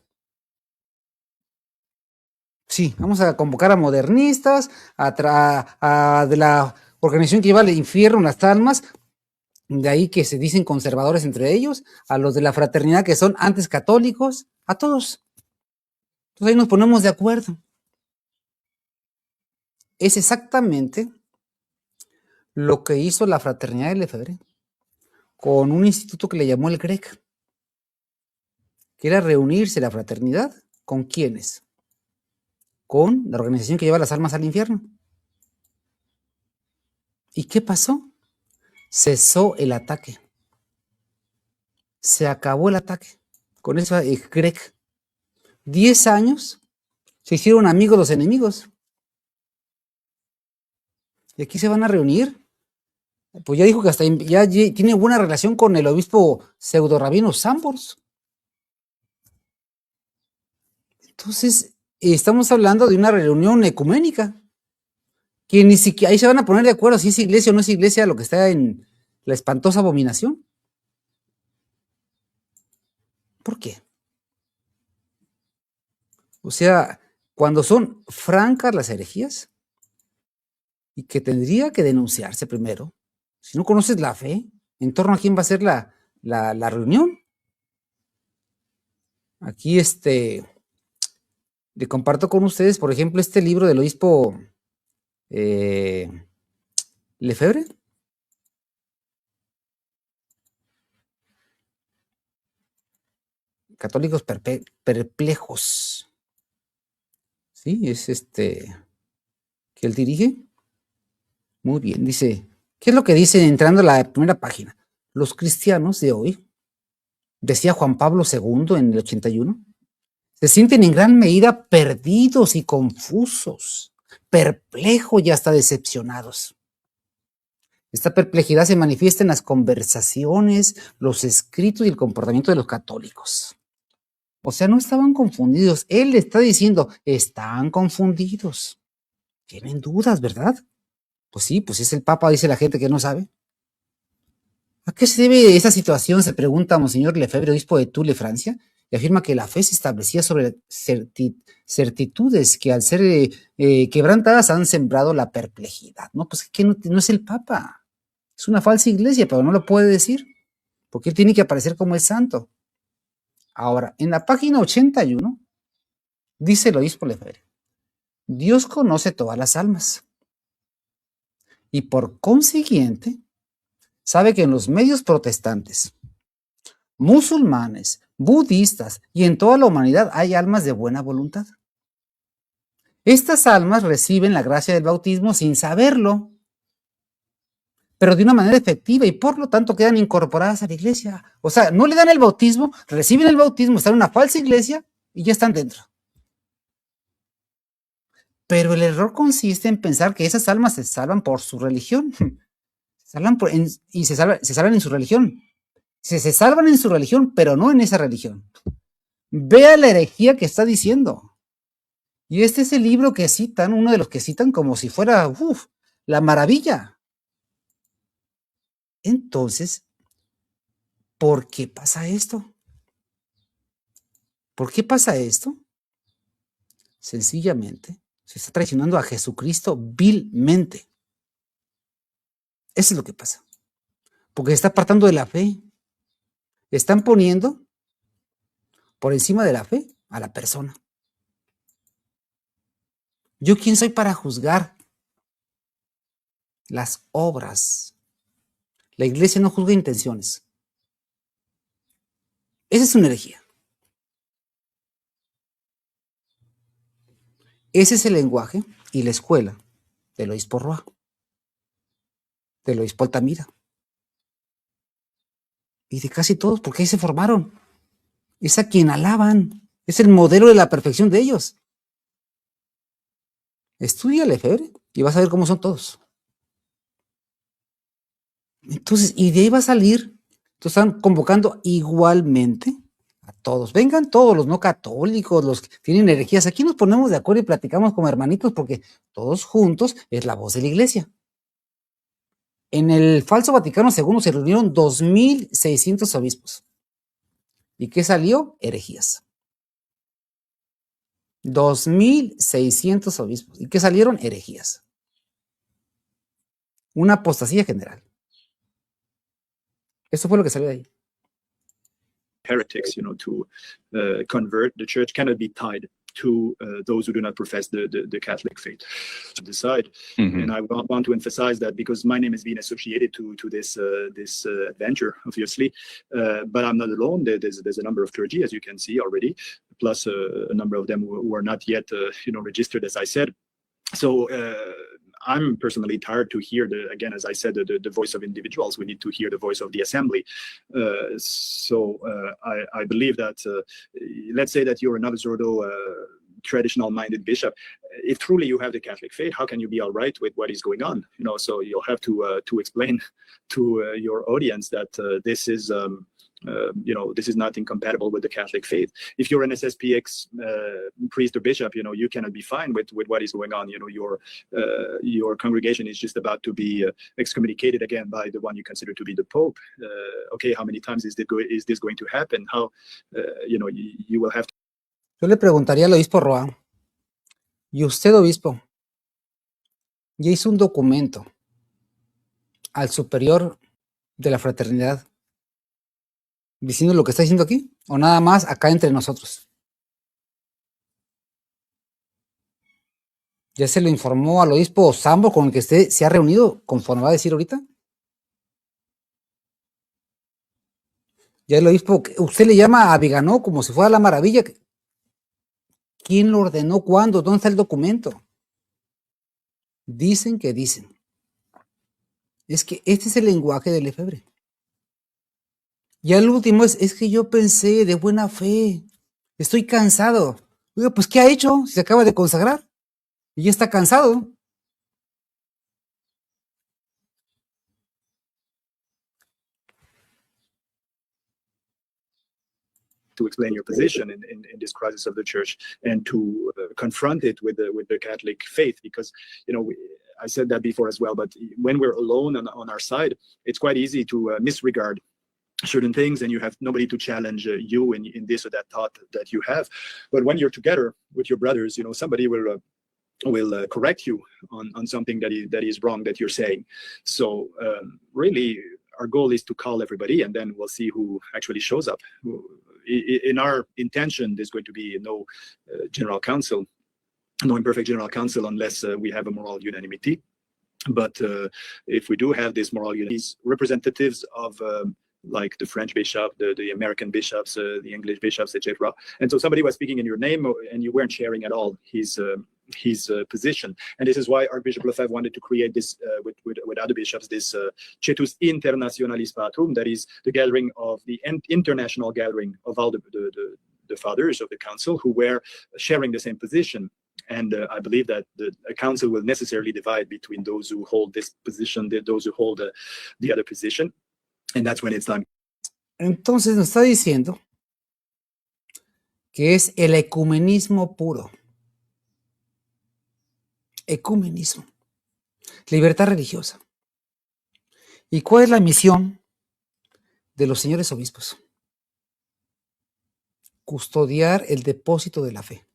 Sí, vamos a convocar a modernistas, a de la organización que lleva al infierno las almas, de ahí que se dicen conservadores entre ellos, a los de la fraternidad que son antes católicos, a todos. Entonces ahí nos ponemos de acuerdo. Es exactamente lo que hizo la fraternidad de Lefebvre con un instituto que le llamó el GREC, que era reunirse la fraternidad con ¿quiénes? Con la organización que lleva las almas al infierno. ¿Y qué pasó? Cesó el ataque. Se acabó el ataque. Con eso el GREC. 10 años se hicieron amigos los enemigos. Y aquí se van a reunir. Pues ya dijo que hasta ya tiene buena relación con el obispo pseudo-rabino Sambors. Entonces, estamos hablando de una reunión ecuménica, que ni siquiera ahí se van a poner de acuerdo si es iglesia o no es iglesia lo que está en la espantosa abominación. ¿Por qué? O sea, cuando son francas las herejías, y que tendría que denunciarse primero, si no conoces la fe, en torno a quién va a ser la reunión. Aquí le comparto con ustedes, por ejemplo, este libro del obispo Lefebvre. Católicos perplejos. Sí, es que él dirige. Muy bien, dice, ¿qué es lo que dice entrando a la primera página? Los cristianos de hoy, decía Juan Pablo II en el 81, se sienten en gran medida perdidos y confusos, perplejos y hasta decepcionados. Esta perplejidad se manifiesta en las conversaciones, los escritos y el comportamiento de los católicos. O sea, no estaban confundidos. Él le está diciendo, están confundidos. Tienen dudas, ¿verdad? Pues sí, pues es el Papa, dice la gente que no sabe. ¿A qué se debe esa situación? Se pregunta Monseñor Lefebvre, obispo de Toul, Francia, y afirma que la fe se establecía sobre certitudes que al ser quebrantadas han sembrado la perplejidad. No, pues que no es el Papa. Es una falsa iglesia, pero no lo puede decir, porque él tiene que aparecer como el santo. Ahora, en la página 81, dice el obispo Lefebvre, Dios conoce todas las almas y por consiguiente sabe que en los medios protestantes, musulmanes, budistas y en toda la humanidad hay almas de buena voluntad. Estas almas reciben la gracia del bautismo sin saberlo, pero de una manera efectiva y por lo tanto quedan incorporadas a la iglesia. O sea, no le dan el bautismo, reciben el bautismo, están en una falsa iglesia y ya están dentro. Pero el error consiste en pensar que esas almas se salvan por su religión. Se salvan en su religión. Se salvan en su religión, pero no en esa religión. Vea la herejía que está diciendo. Y este es el libro que citan, uno de los que citan como si fuera la maravilla. Entonces, ¿por qué pasa esto? ¿Por qué pasa esto? Sencillamente, se está traicionando a Jesucristo vilmente. Eso es lo que pasa. Porque se está apartando de la fe. Están poniendo por encima de la fe a la persona. ¿Yo quién soy para juzgar las obras? La iglesia no juzga intenciones. Esa es una herejía. Ese es el lenguaje y la escuela del obispo Roa, del obispo Altamira. Y de casi todos, porque ahí se formaron. Es a quien alaban. Es el modelo de la perfección de ellos. Estudia Lefebvre y vas a ver cómo son todos. Entonces, y de ahí va a salir, entonces están convocando igualmente a todos. Vengan todos los no católicos, los que tienen herejías. Aquí nos ponemos de acuerdo y platicamos como hermanitos porque todos juntos es la voz de la iglesia. En el falso Vaticano II se reunieron 2.600 obispos. ¿Y qué salió? Herejías. 2.600 obispos. ¿Y qué salieron? Herejías. Una apostasía general. Eso fue lo que salió de ahí. Heretics, to convert. The church cannot be tied to those who do not profess the Catholic faith. To decide, and I want to emphasize that because my name has been associated to this adventure, obviously, but I'm not alone. There's a number of clergy, as you can see already, plus a number of them who are not yet registered, as I said. So I'm personally tired to hear again, as I said, the voice of individuals. We need to hear the voice of the assembly. I believe that, let's say that you're an Ordo traditional-minded bishop. If truly you have the Catholic faith, how can you be all right with what is going on? So you'll have to explain to your audience that this is. This is not incompatible with the Catholic faith. If you're an SSPX priest or bishop, you cannot be fine with what is going on. Your congregation is just about to be excommunicated again by the one you consider to be the Pope. Okay, how many times is this going to happen? How, you will have to. Yo le preguntaría al obispo Roa, y usted, obispo, ya hizo un documento al superior de la fraternidad diciendo lo que está diciendo aquí, o nada más acá entre nosotros. ¿Ya se lo informó al obispo Sambo con el que usted se ha reunido, conforme va a decir ahorita? Ya el obispo, usted le llama a Viganó como si fuera la maravilla. ¿Quién lo ordenó? ¿Cuándo? ¿Dónde está el documento? Dicen que dicen. Es que este es el lenguaje de Lefebvre. Ya el último es que yo pensé de buena fe. Estoy cansado. Oiga, pues ¿qué ha hecho? Si se acaba de consagrar. Y ya está cansado. to explain your position in this crisis of the church and to confront it with the Catholic faith, because I said that before as well, but when we're alone on our side, it's quite easy to misregard certain things, and you have nobody to challenge you in this or that thought that you have. But when you're together with your brothers, somebody will correct you on something that is wrong that you're saying. So really, our goal is to call everybody, and then we'll see who actually shows up. In our intention, there's going to be no general council, no imperfect general council, unless we have a moral unanimity. But if we do have this moral unanimity, representatives of like the French bishop, the American bishops, the English bishops, etc. And so somebody was speaking in your name, and you weren't sharing at all his position. And this is why Archbishop Lefebvre wanted to create this with other bishops, this Cetus Internationalis Patrum, that is the gathering of the international gathering of all the fathers of the council who were sharing the same position. And I believe that the council will necessarily divide between those who hold this position, those who hold the other position. And that's when it's time. Entonces nos está diciendo que es el ecumenismo puro. Ecumenismo. Libertad religiosa. ¿Y cuál es la misión de los señores obispos? Custodiar el depósito de la fe.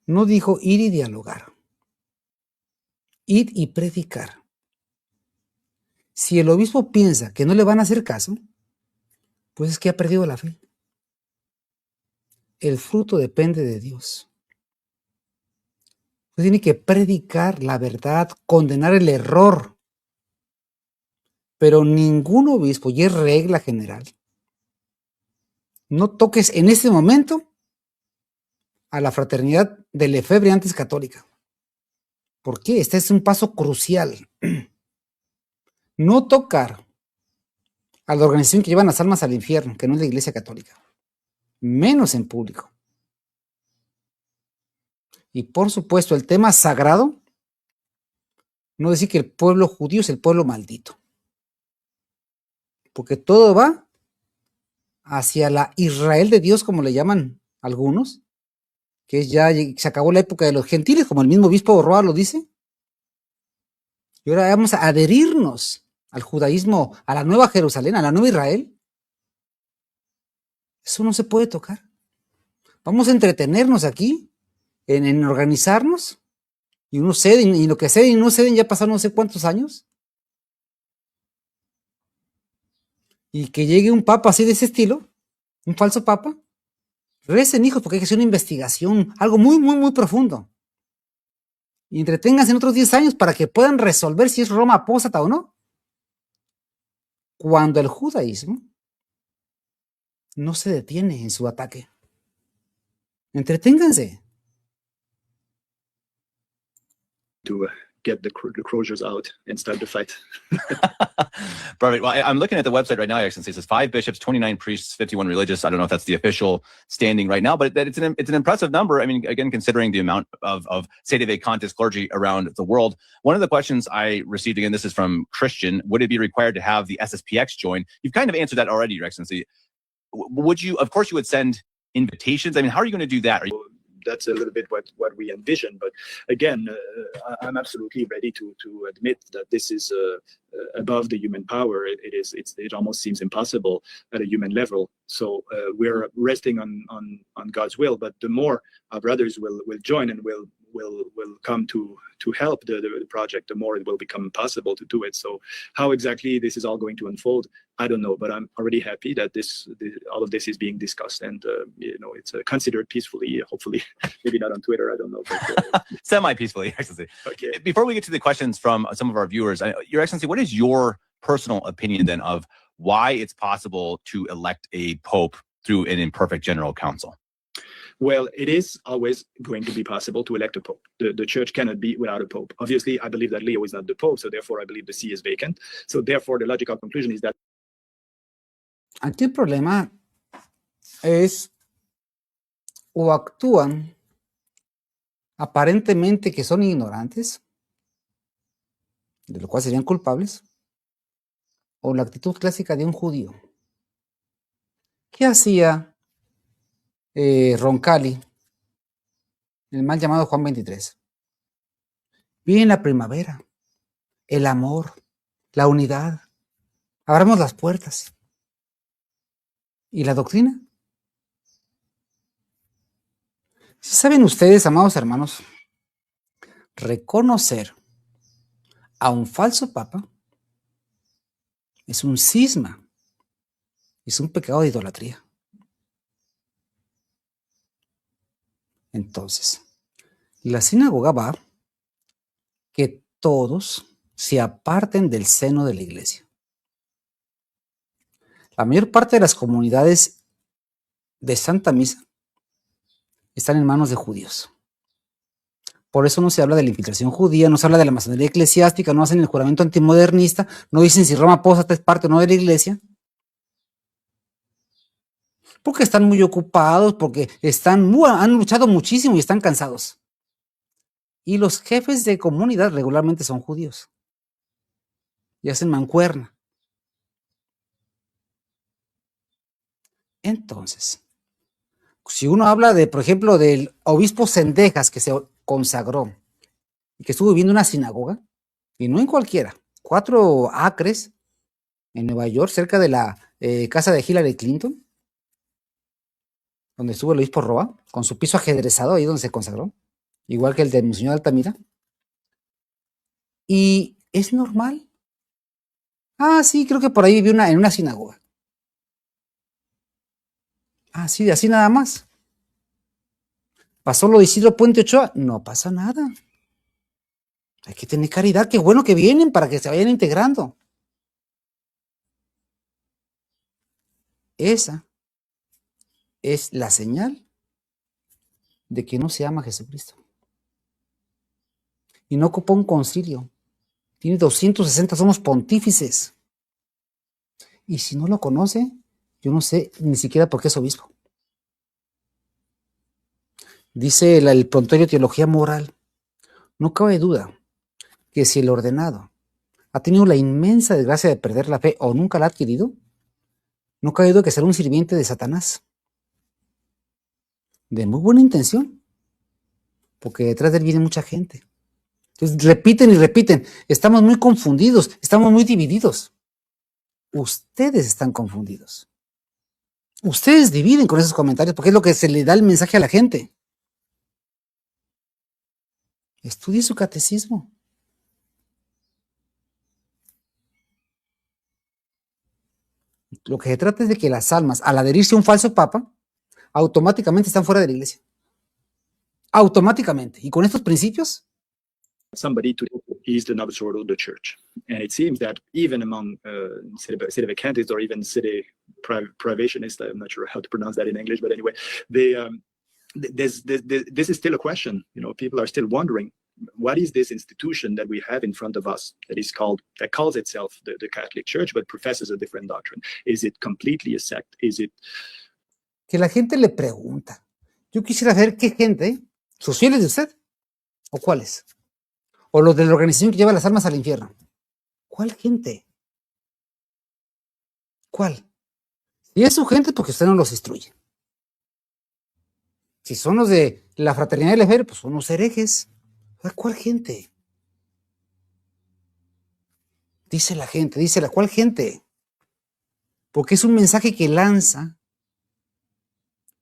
No dijo ir y dialogar. Ir y predicar. Si el obispo piensa que no le van a hacer caso, pues es que ha perdido la fe. El fruto depende de Dios. Usted tiene que predicar la verdad, condenar el error. Pero ningún obispo, y es regla general, no toques en este momento a la fraternidad de Lefebvre antes católica. ¿Por qué? Este es un paso crucial. No tocar a la organización que lleva las almas al infierno, que no es la Iglesia Católica, menos en público. Y por supuesto, el tema sagrado, no decir que el pueblo judío es el pueblo maldito, porque todo va hacia la Israel de Dios, como le llaman algunos, que es ya se acabó la época de los gentiles, como el mismo obispo Roa lo dice, y ahora vamos a adherirnos al judaísmo, a la nueva Jerusalén, a la nueva Israel. Eso no se puede tocar. Vamos a entretenernos aquí en organizarnos, y unos ceden, y lo que ceden y no ceden ya pasaron no sé cuántos años. Y que llegue un papa así de ese estilo, un falso papa, recen, hijos, porque hay que hacer una investigación, algo muy, muy, muy profundo. Y entreténganse en otros 10 años para que puedan resolver si es Roma apóstata o no. Cuando el judaísmo no se detiene en su ataque. Entreténganse. To get the croziers out and start the fight. Perfect. Well, I'm looking at the website right now, Excellency. It says 5 bishops, 29 priests, 51 religious. I don't know if that's the official standing right now, but it's an impressive number. I mean, again, considering the amount of Sede Vacantis clergy around the world. One of the questions I received, again, this is from Christian, would it be required to have the SSPX join? You've kind of answered that already, Your Excellency. Would you, of course, you would send invitations. I mean, how are you going to do that? That's a little bit what we envision. But again, I'm absolutely ready to admit that this is above the human power. It almost seems impossible at a human level. So we're resting on God's will. But the more our brothers will join and will come to help the project, the more it will become possible to do it. So how exactly this is all going to unfold, I don't know. But I'm already happy that all of this is being discussed, and it's considered peacefully. Hopefully, maybe not on Twitter. I don't know. But, semi-peacefully, Excellency. Okay. Before we get to the questions from some of our viewers, Your Excellency, what is your personal opinion then of why it's possible to elect a pope through an imperfect general council? Well, it is always going to be possible to elect a pope. The church cannot be without a pope. Obviously, I believe that Leo is not the pope, so therefore I believe the see is vacant. So therefore, the logical conclusion is that... Aquí el problema es o actúan aparentemente que son ignorantes, de lo cual serían culpables, o la actitud clásica de un judío. ¿Qué hacía Roncalli, el mal llamado Juan 23? Viene la primavera, el amor, la unidad. Abramos las puertas. ¿Y la doctrina? Si saben ustedes, amados hermanos, reconocer a un falso papa es un cisma, es un pecado de idolatría. Entonces, la sinagoga va que todos se aparten del seno de la iglesia. La mayor parte de las comunidades de Santa Misa están en manos de judíos. Por eso no se habla de la infiltración judía, no se habla de la masonería eclesiástica, no hacen el juramento antimodernista, no dicen si Roma apóstata es parte o no de la iglesia. Porque están muy ocupados, porque han luchado muchísimo y están cansados. Y los jefes de comunidad regularmente son judíos. Y hacen mancuerna. Entonces, si uno habla de, por ejemplo, del obispo Zendejas que se consagró y que estuvo viviendo en una sinagoga, y no en cualquiera, 4 acres en Nueva York, cerca de la casa de Hillary Clinton, donde estuvo el obispo Roa, con su piso ajedrezado, ahí donde se consagró, igual que el de Monseñor Altamira. Y es normal. Ah, sí, creo que por ahí vivió en una sinagoga. Ah, sí, así nada más. ¿Pasó lo de Isidro Puente Ochoa? No pasa nada. Hay que tener caridad, qué bueno que vienen para que se vayan integrando. Esa es la señal de que no se ama a Jesucristo. Y no ocupa un concilio. Tiene 260, somos pontífices. Y si no lo conoce, yo no sé ni siquiera por qué es obispo. Dice el prontuario Teología Moral, no cabe duda que si el ordenado ha tenido la inmensa desgracia de perder la fe o nunca la ha adquirido, no cabe duda que será un sirviente de Satanás. De muy buena intención, porque detrás de él viene mucha gente. Entonces repiten y repiten, estamos muy confundidos, estamos muy divididos. Ustedes están confundidos. Ustedes dividen con esos comentarios porque es lo que se le da el mensaje a la gente. Estudie su catecismo. Lo que se trata es de que las almas, al adherirse a un falso papa, automáticamente están fuera de la iglesia. Automáticamente. Y con estos principios, somebody to is the Novus Ordo of the Church. And it seems that even among sedevacantists or even city privationists, I'm not sure how to pronounce that in English, but anyway, this is still a question. People are still wondering, what is this institution that we have in front of us that calls itself the Catholic Church, but professes a different doctrine? Is it completely a sect? Is it... Que la gente le pregunta. Yo quisiera saber qué gente, sus fieles de usted, o cuáles. O los de la organización que lleva las almas al infierno. ¿Cuál gente? ¿Cuál? Si es su gente, porque usted no los instruye. Si son los de la Fraternidad del Efer, pues son los herejes. ¿Cuál gente? Dice la gente, ¿cuál gente? Porque es un mensaje que lanza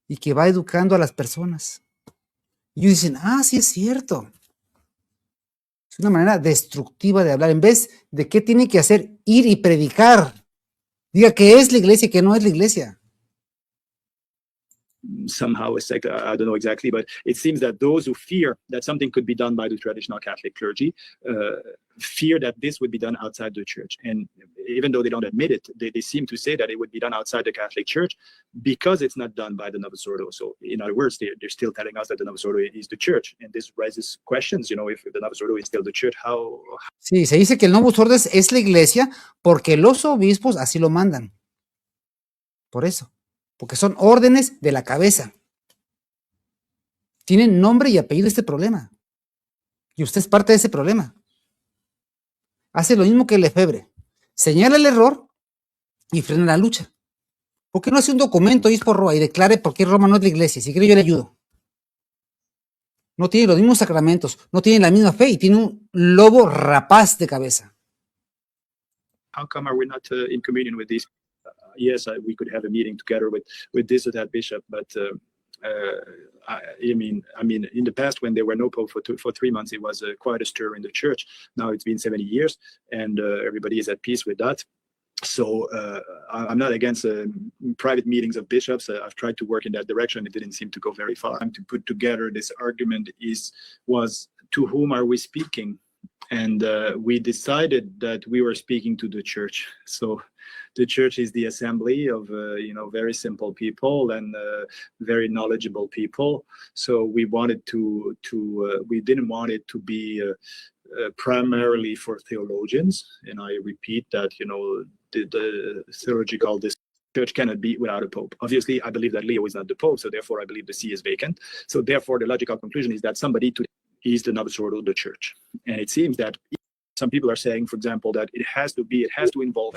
y que va educando a las personas. Y ellos dicen, sí es cierto. Es una manera destructiva de hablar. En vez de qué tiene que hacer, ir y predicar. Diga que es la iglesia y que no es la iglesia. Somehow a sect, I don't know exactly, but it seems that those who fear that something could be done by the traditional Catholic clergy fear that this would be done outside the church. And even though they don't admit it, they seem to say that it would be done outside the Catholic Church because it's not done by the Novus Ordo. So in other words, they're still telling us that the Novus Ordo is the church. And this raises questions, if the Novus Ordo is still the church, how... Sí, se dice que el Novus Ordo es la iglesia porque los obispos así lo mandan. Por eso. Porque son órdenes de la cabeza. Tienen nombre y apellido este problema. Y usted es parte de ese problema. Hace lo mismo que el Lefebvre. Señala el error y frena la lucha. ¿Por qué no hace un documento, obispo Roa, y declare por qué Roma no es la iglesia? Si quiere yo le ayudo. No tiene los mismos sacramentos, no tiene la misma fe y tiene un lobo rapaz de cabeza. How come are we not in communion with these? Yes, we could have a meeting together with this or that bishop, but I mean, in the past when there were no pope for 3 months, it was quite a stir in the church. Now it's been 70 years, and everybody is at peace with that. So I'm not against private meetings of bishops. I've tried to work in that direction. It didn't seem to go very far. To put together this argument was to whom are we speaking? And we decided that we were speaking to the church. So the church is the assembly of very simple people and very knowledgeable people. So we wanted we didn't want it to be primarily for theologians. And I repeat that the theological church cannot be without a pope. Obviously, I believe that Leo is not the pope, so therefore I believe the see is vacant. So therefore, the logical conclusion is that somebody is the novus ordo of the church. And it seems that some people are saying, for example, that it has to involve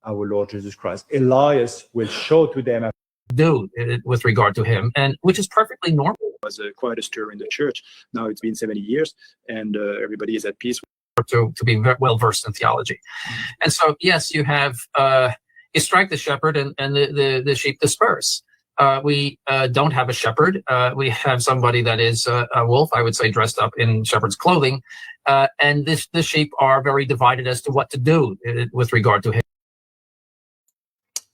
our Lord Jesus Christ. Elias will show to them do with regard to him, and which is perfectly normal. Was quite a stir in the church. Now it's been 70 years, and everybody is at peace. To be very well versed in theology, and so yes, you have you strike the shepherd, and the sheep disperse. We don't have a shepherd. We have somebody that is a wolf, I would say, dressed up in shepherd's clothing, and the sheep are very divided as to what to do with regard to him.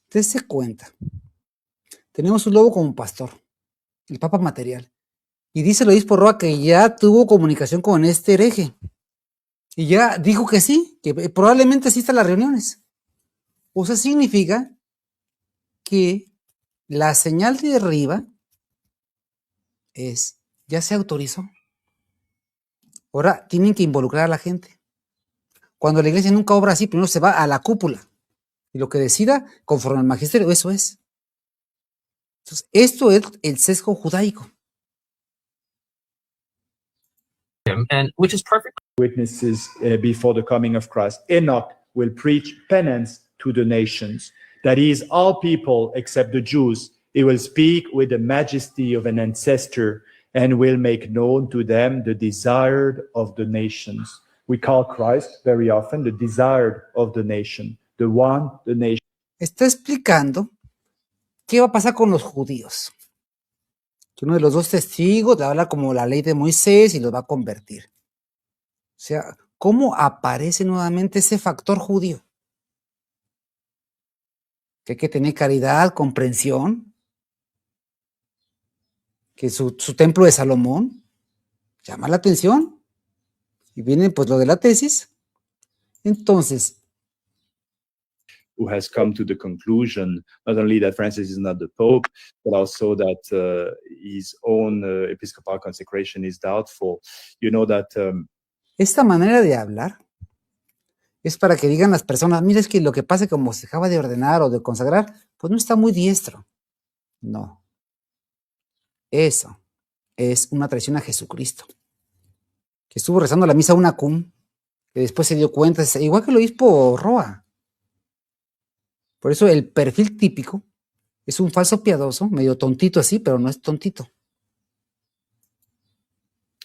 Dese cuenta. Tenemos un lobo como pastor, el Papa material. Y dice el obispo Roa que ya tuvo comunicación con este hereje. Y ya dijo que sí, que probablemente asista a las reuniones. O sea, significa que la señal de arriba ya se autorizó. Ahora tienen que involucrar a la gente. Cuando la iglesia nunca obra así, primero se va a la cúpula. Y lo que decida, conforme al magisterio, eso es. Entonces, esto es el sesgo judaico. And which is perfect. Witnesses before the coming of Christ. Enoch will preach penance to the nations. That is, all people except the Jews. He will speak with the majesty of an ancestor and will make known to them the desired of the nations. We call Christ very often the desired of the nation, the one, the nation. Está explicando qué va a pasar con los judíos. Que uno de los dos testigos le habla como la ley de Moisés y los va a convertir. O sea, ¿cómo aparece nuevamente ese factor judío? Que hay que tener caridad, comprensión. Que su templo de Salomón llama la atención. Y viene pues lo de la tesis. Entonces, who has come to the conclusion not only that Francis is not the Pope, but also that his own episcopal consecration is doubtful. You know that esta manera de hablar es para que digan las personas, mira, es que lo que pasa como se acaba de ordenar o de consagrar, pues no está muy diestro. No. Eso es una traición a Jesucristo. Que estuvo rezando la misa una cum, que después se dio cuenta, igual que el obispo Roa. Por eso el perfil típico es un falso piadoso, medio tontito así, pero no es tontito.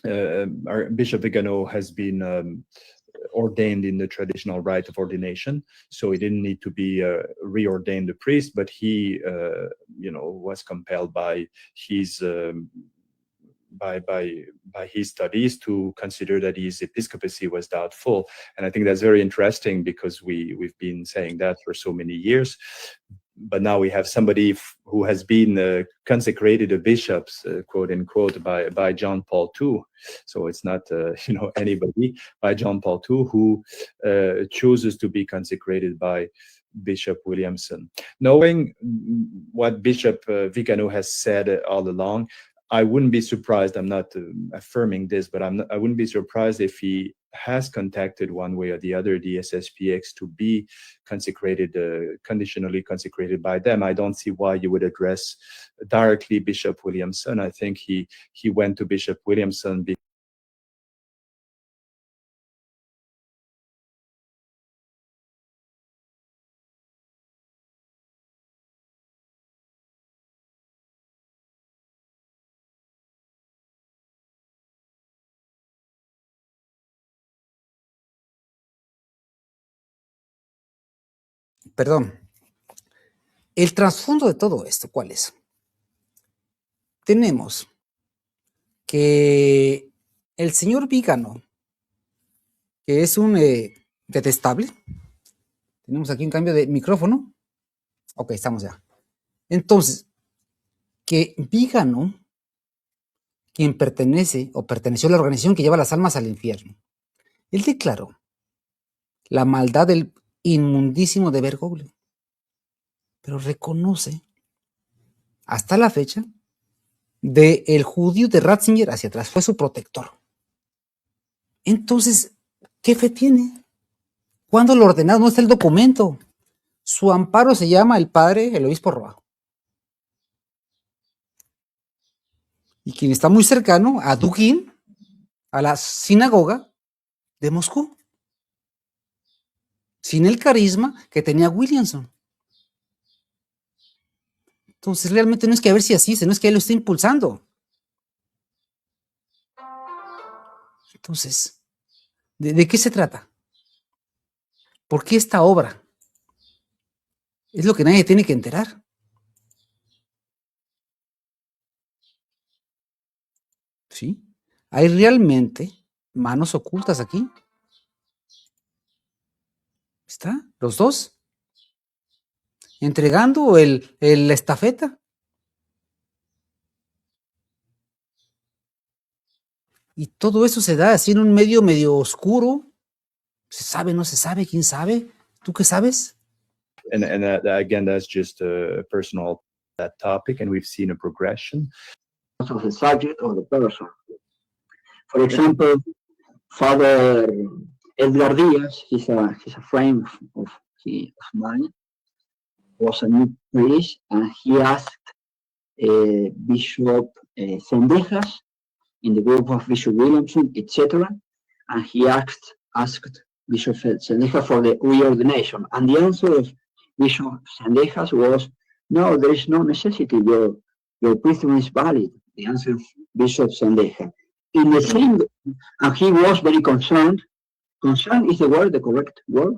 Our Bishop Vigano has been ordained in the traditional rite of ordination, so he didn't need to be reordained a priest, but he, was compelled by his his studies to consider that his episcopacy was doubtful. And I think that's very interesting because we've been saying that for so many years. But now we have somebody who has been consecrated a bishop, quote unquote, by John Paul II. So it's not anybody, by John Paul II, who chooses to be consecrated by Bishop Williamson. Knowing what Bishop Vigano has said all along, I wouldn't be surprised, I'm not affirming this, but I wouldn't be surprised if he has contacted one way or the other the SSPX to be consecrated, conditionally consecrated by them. I don't see why you would address directly Bishop Williamson. I think he went to Bishop Williamson perdón, el trasfondo de todo esto, ¿cuál es? Tenemos que el señor Vígano, que es un detestable, tenemos aquí un cambio de micrófono. Ok, estamos ya. Entonces, que Vígano, quien pertenece o perteneció a la organización que lleva las almas al infierno, él declaró la maldad del inmundísimo de Bergoglio, pero reconoce hasta la fecha del judío de Ratzinger hacia atrás, fue su protector. Entonces, ¿qué fe tiene? ¿Cuándo lo ordenado? No está el documento. Su amparo se llama el padre, el obispo Roa. Y quien está muy cercano a Dugin, a la sinagoga de Moscú, sin el carisma que tenía Williamson. Entonces, realmente no es que a ver si así, no es que él lo esté impulsando. Entonces, ¿de qué se trata? ¿Por qué esta obra? Es lo que nadie tiene que enterar. ¿Sí? ¿Hay realmente manos ocultas aquí? ¿Está? Los dos. Entregando la estafeta. Y todo eso se da así en un medio oscuro. ¿Se sabe, no se sabe? ¿Quién sabe? ¿Tú qué sabes? And again, that's just a personal that topic, and we've seen a progression of the subject or the person. For example, Father Edgar Diaz, he's a friend of mine, was a new priest, and he asked Bishop Zendejas in the group of Bishop Williamson, etc., and he asked Bishop Zendejas for the reordination, and the answer of Bishop Zendejas was, no, there is no necessity. Your priesthood is valid. The answer of Bishop Zendejas. In the same, and he was very concerned. Concerned is the correct word?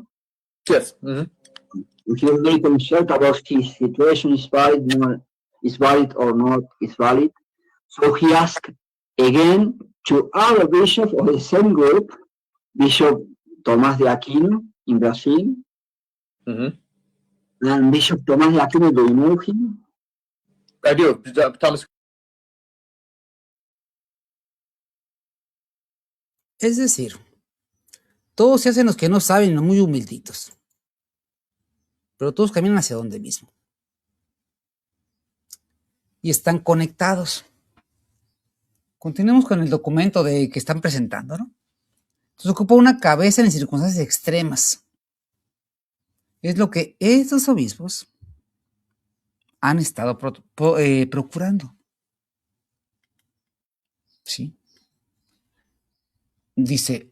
Yes. Mm-hmm. He was very concerned about his situation is valid or not is valid. So he asked again to other bishops of the same group, Bishop Tomás de Aquino in Brazil, and Bishop Tomás de Aquino, do you know him? I do. Thomas. Es decir, todos se hacen los que no saben, los muy humilditos. Pero todos caminan hacia donde mismo. Y están conectados. Continuemos con el documento que están presentando, ¿no? Entonces ocupa una cabeza en circunstancias extremas. Es lo que estos obispos han estado procurando. ¿Sí? Dice,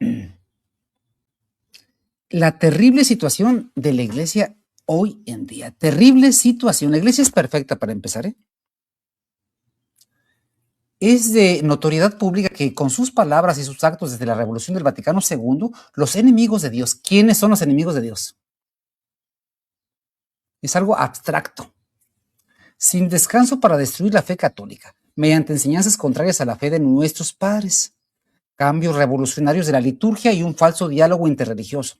la terrible situación de la iglesia hoy en día. Terrible situación. La iglesia es perfecta para empezar, ¿eh? Es de notoriedad pública que con sus palabras y sus actos desde la Revolución del Vaticano II, los enemigos de Dios, ¿quiénes son los enemigos de Dios? Es algo abstracto, sin descanso para destruir la fe católica, mediante enseñanzas contrarias a la fe de nuestros padres, cambios revolucionarios de la liturgia y un falso diálogo interreligioso.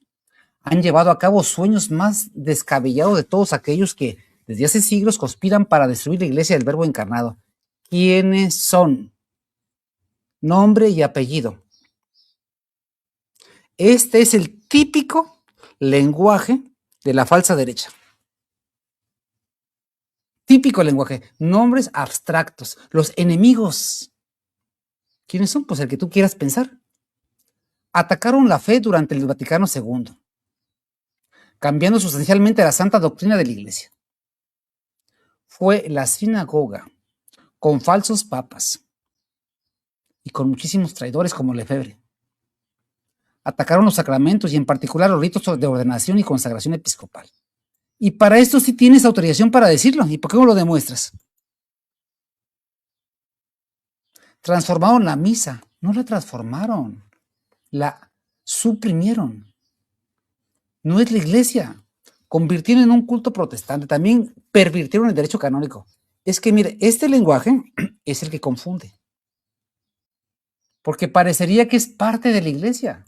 Han llevado a cabo sueños más descabellados de todos aquellos que desde hace siglos conspiran para destruir la iglesia del Verbo encarnado. ¿Quiénes son? Nombre y apellido. Este es el típico lenguaje de la falsa derecha. Típico lenguaje. Nombres abstractos. Los enemigos. ¿Quiénes son? Pues el que tú quieras pensar. Atacaron la fe durante el Vaticano II, cambiando sustancialmente la santa doctrina de la iglesia. Fue la sinagoga, con falsos papas y con muchísimos traidores como Lefebvre. Atacaron los sacramentos y en particular los ritos de ordenación y consagración episcopal. Y para esto sí tienes autorización para decirlo. ¿Y por qué no lo demuestras? Transformaron la misa. No la transformaron. La suprimieron. No es la iglesia. convirtieron en un culto protestante, también pervirtieron el derecho canónico. Es que, mire, este lenguaje es el que confunde, porque parecería que es parte de la iglesia.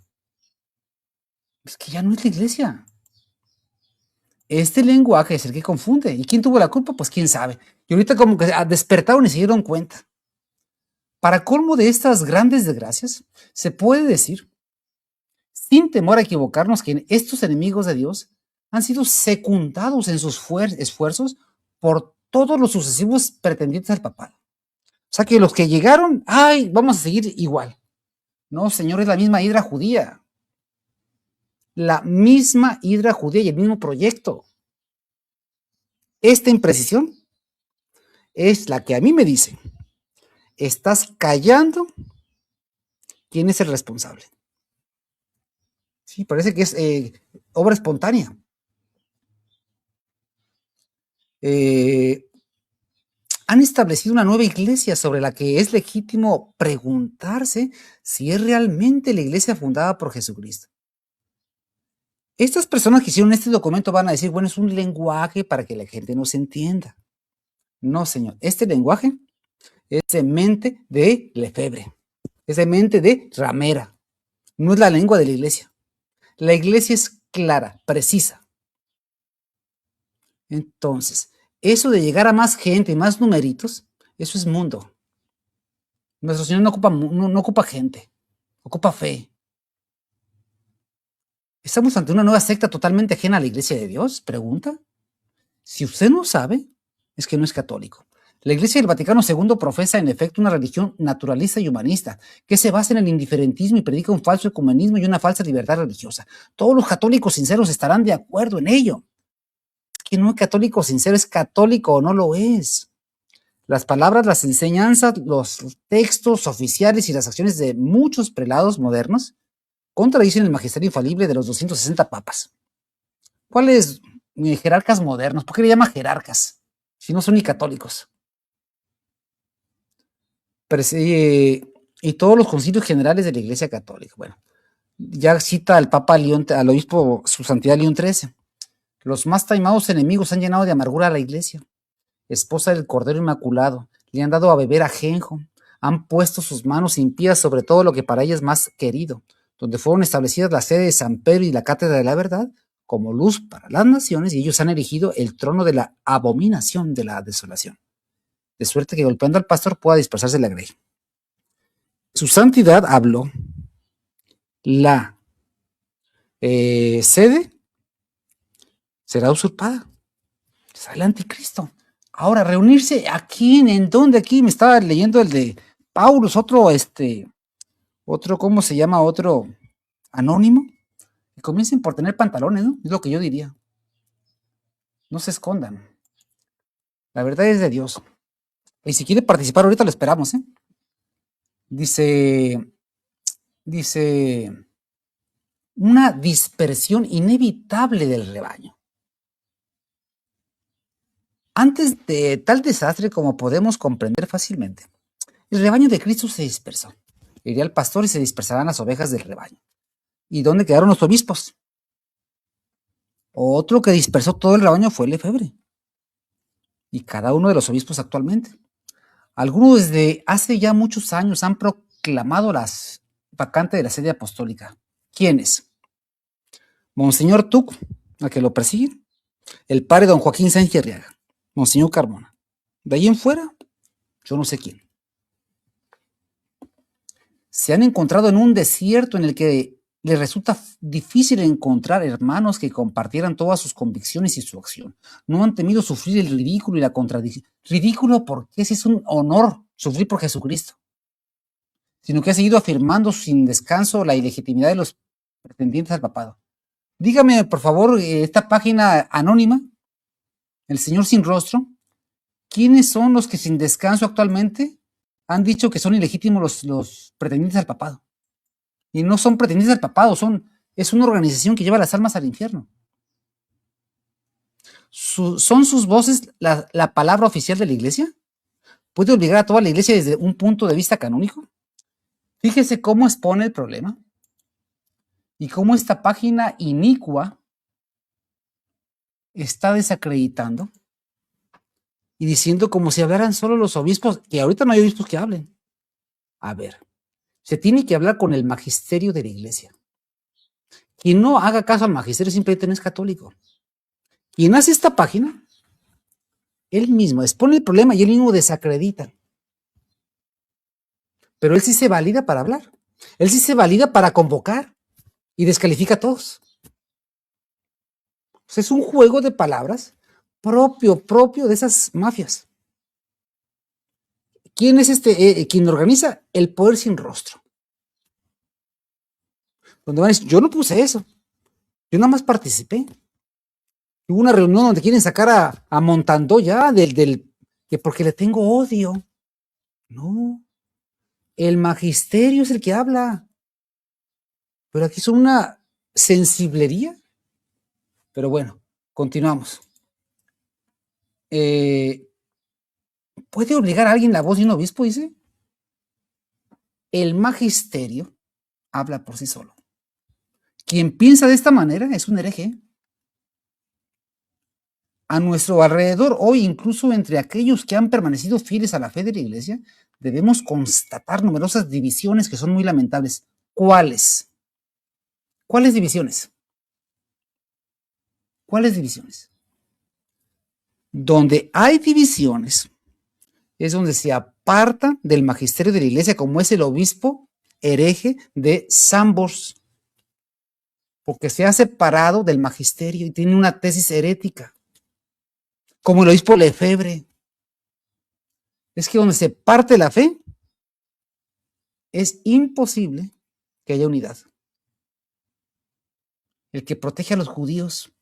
Es que ya no es la iglesia. Este lenguaje es el que confunde. ¿Y quién tuvo la culpa? Pues quién sabe. Y ahorita como que despertaron y se dieron cuenta. Para colmo de estas grandes desgracias, se puede decir, sin temor a equivocarnos, que estos enemigos de Dios han sido secundados en sus esfuerzos por todos los sucesivos pretendientes al papado. O sea que los que llegaron, ay, vamos a seguir igual. No, señor, es la misma hidra judía. La misma hidra judía y el mismo proyecto. Esta imprecisión es la que a mí me dice, estás callando quién es el responsable. Sí, parece que es obra espontánea. Han establecido una nueva iglesia sobre la que es legítimo preguntarse si es realmente la iglesia fundada por Jesucristo. Estas personas que hicieron este documento van a decir, bueno, es un lenguaje para que la gente no se entienda. No, señor, este lenguaje es de mente de Lefebvre, es de mente de ramera, no es la lengua de la iglesia. La iglesia es clara, precisa. Entonces, eso de llegar a más gente, más numeritos, eso es mundo. Nuestro Señor no ocupa gente, ocupa fe. ¿Estamos ante una nueva secta totalmente ajena a la iglesia de Dios? Pregunta. Si usted no sabe, es que no es católico. La Iglesia del Vaticano II profesa en efecto una religión naturalista y humanista que se basa en el indiferentismo y predica un falso ecumenismo y una falsa libertad religiosa. Todos los católicos sinceros estarán de acuerdo en ello. Quien no es católico sincero es católico o no lo es. Las palabras, las enseñanzas, los textos oficiales y las acciones de muchos prelados modernos contradicen el magisterio infalible de los 260 papas. ¿Cuáles jerarcas modernos? ¿Por qué le llama jerarcas? Si no son ni católicos. Y todos los concilios generales de la Iglesia Católica. Bueno, ya cita al Papa al obispo Su Santidad León XIII. Los más taimados enemigos han llenado de amargura a la Iglesia. Esposa del Cordero Inmaculado, le han dado a beber ajenjo, han puesto sus manos impías sobre todo lo que para ella es más querido, donde fueron establecidas la sede de San Pedro y la Cátedra de la Verdad, como luz para las naciones, y ellos han erigido el trono de la abominación de la desolación. De suerte que golpeando al pastor pueda dispersarse la grey. Su santidad habló. La sede será usurpada. Será el anticristo. Ahora, reunirse aquí, ¿en dónde? Aquí me estaba leyendo el de Paulus, otro, ¿cómo se llama? Otro anónimo. Y comiencen por tener pantalones, ¿no? Es lo que yo diría. No se escondan. La verdad es de Dios. Y si quiere participar ahorita lo esperamos, ¿eh? Dice, una dispersión inevitable del rebaño. Antes de tal desastre, como podemos comprender fácilmente, el rebaño de Cristo se dispersó. Iría el pastor y se dispersarán las ovejas del rebaño. ¿Y dónde quedaron los obispos? Otro que dispersó todo el rebaño fue Lefebvre. Y cada uno de los obispos actualmente. Algunos desde hace ya muchos años han proclamado las vacantes de la sede apostólica. ¿Quiénes? Monseñor Tuc, a que lo persiguen. El padre don Joaquín Sánchez Arriaga. Monseñor Carmona. De ahí en fuera, yo no sé quién. Se han encontrado en un desierto en el que les resulta difícil encontrar hermanos que compartieran todas sus convicciones y su acción. No han temido sufrir el ridículo y la contradicción. Ridículo porque ese es un honor, sufrir por Jesucristo. Sino que ha seguido afirmando sin descanso la ilegitimidad de los pretendientes al papado. Dígame, por favor, esta página anónima, El Señor Sin Rostro, ¿quiénes son los que sin descanso actualmente han dicho que son ilegítimos los pretendientes al papado? Y no son pretendientes al papado, es una organización que lleva las almas al infierno. ¿Son sus voces la palabra oficial de la iglesia? ¿Puede obligar a toda la iglesia desde un punto de vista canónico? Fíjese cómo expone el problema y cómo esta página inicua está desacreditando y diciendo como si hablaran solo los obispos, que ahorita no hay obispos que hablen. A ver, se tiene que hablar con el magisterio de la iglesia. Quien no haga caso al magisterio simplemente no es católico. Quien hace esta página, él mismo expone el problema y él mismo desacredita. Pero él sí se valida para hablar. Él sí se valida para convocar y descalifica a todos. O sea, es un juego de palabras propio de esas mafias. ¿Quién es quien organiza? El poder sin rostro. Donde van a decir, yo no puse eso. Yo nada más participé. Hubo una reunión donde quieren sacar a Montandoya que porque le tengo odio. No. El magisterio es el que habla. Pero aquí son una sensiblería. Pero bueno, continuamos. ¿Puede obligar a alguien la voz de un obispo? Dice. El magisterio habla por sí solo. Quien piensa de esta manera es un hereje. A nuestro alrededor, hoy, incluso entre aquellos que han permanecido fieles a la fe de la iglesia, debemos constatar numerosas divisiones que son muy lamentables. ¿Cuáles? ¿Cuáles divisiones? ¿Cuáles divisiones? Donde hay divisiones es donde se aparta del magisterio de la iglesia, como es el obispo hereje de Sambors, porque se ha separado del magisterio y tiene una tesis herética, como el obispo Lefebvre. Es que donde se parte la fe, es imposible que haya unidad. El que protege a los judíos,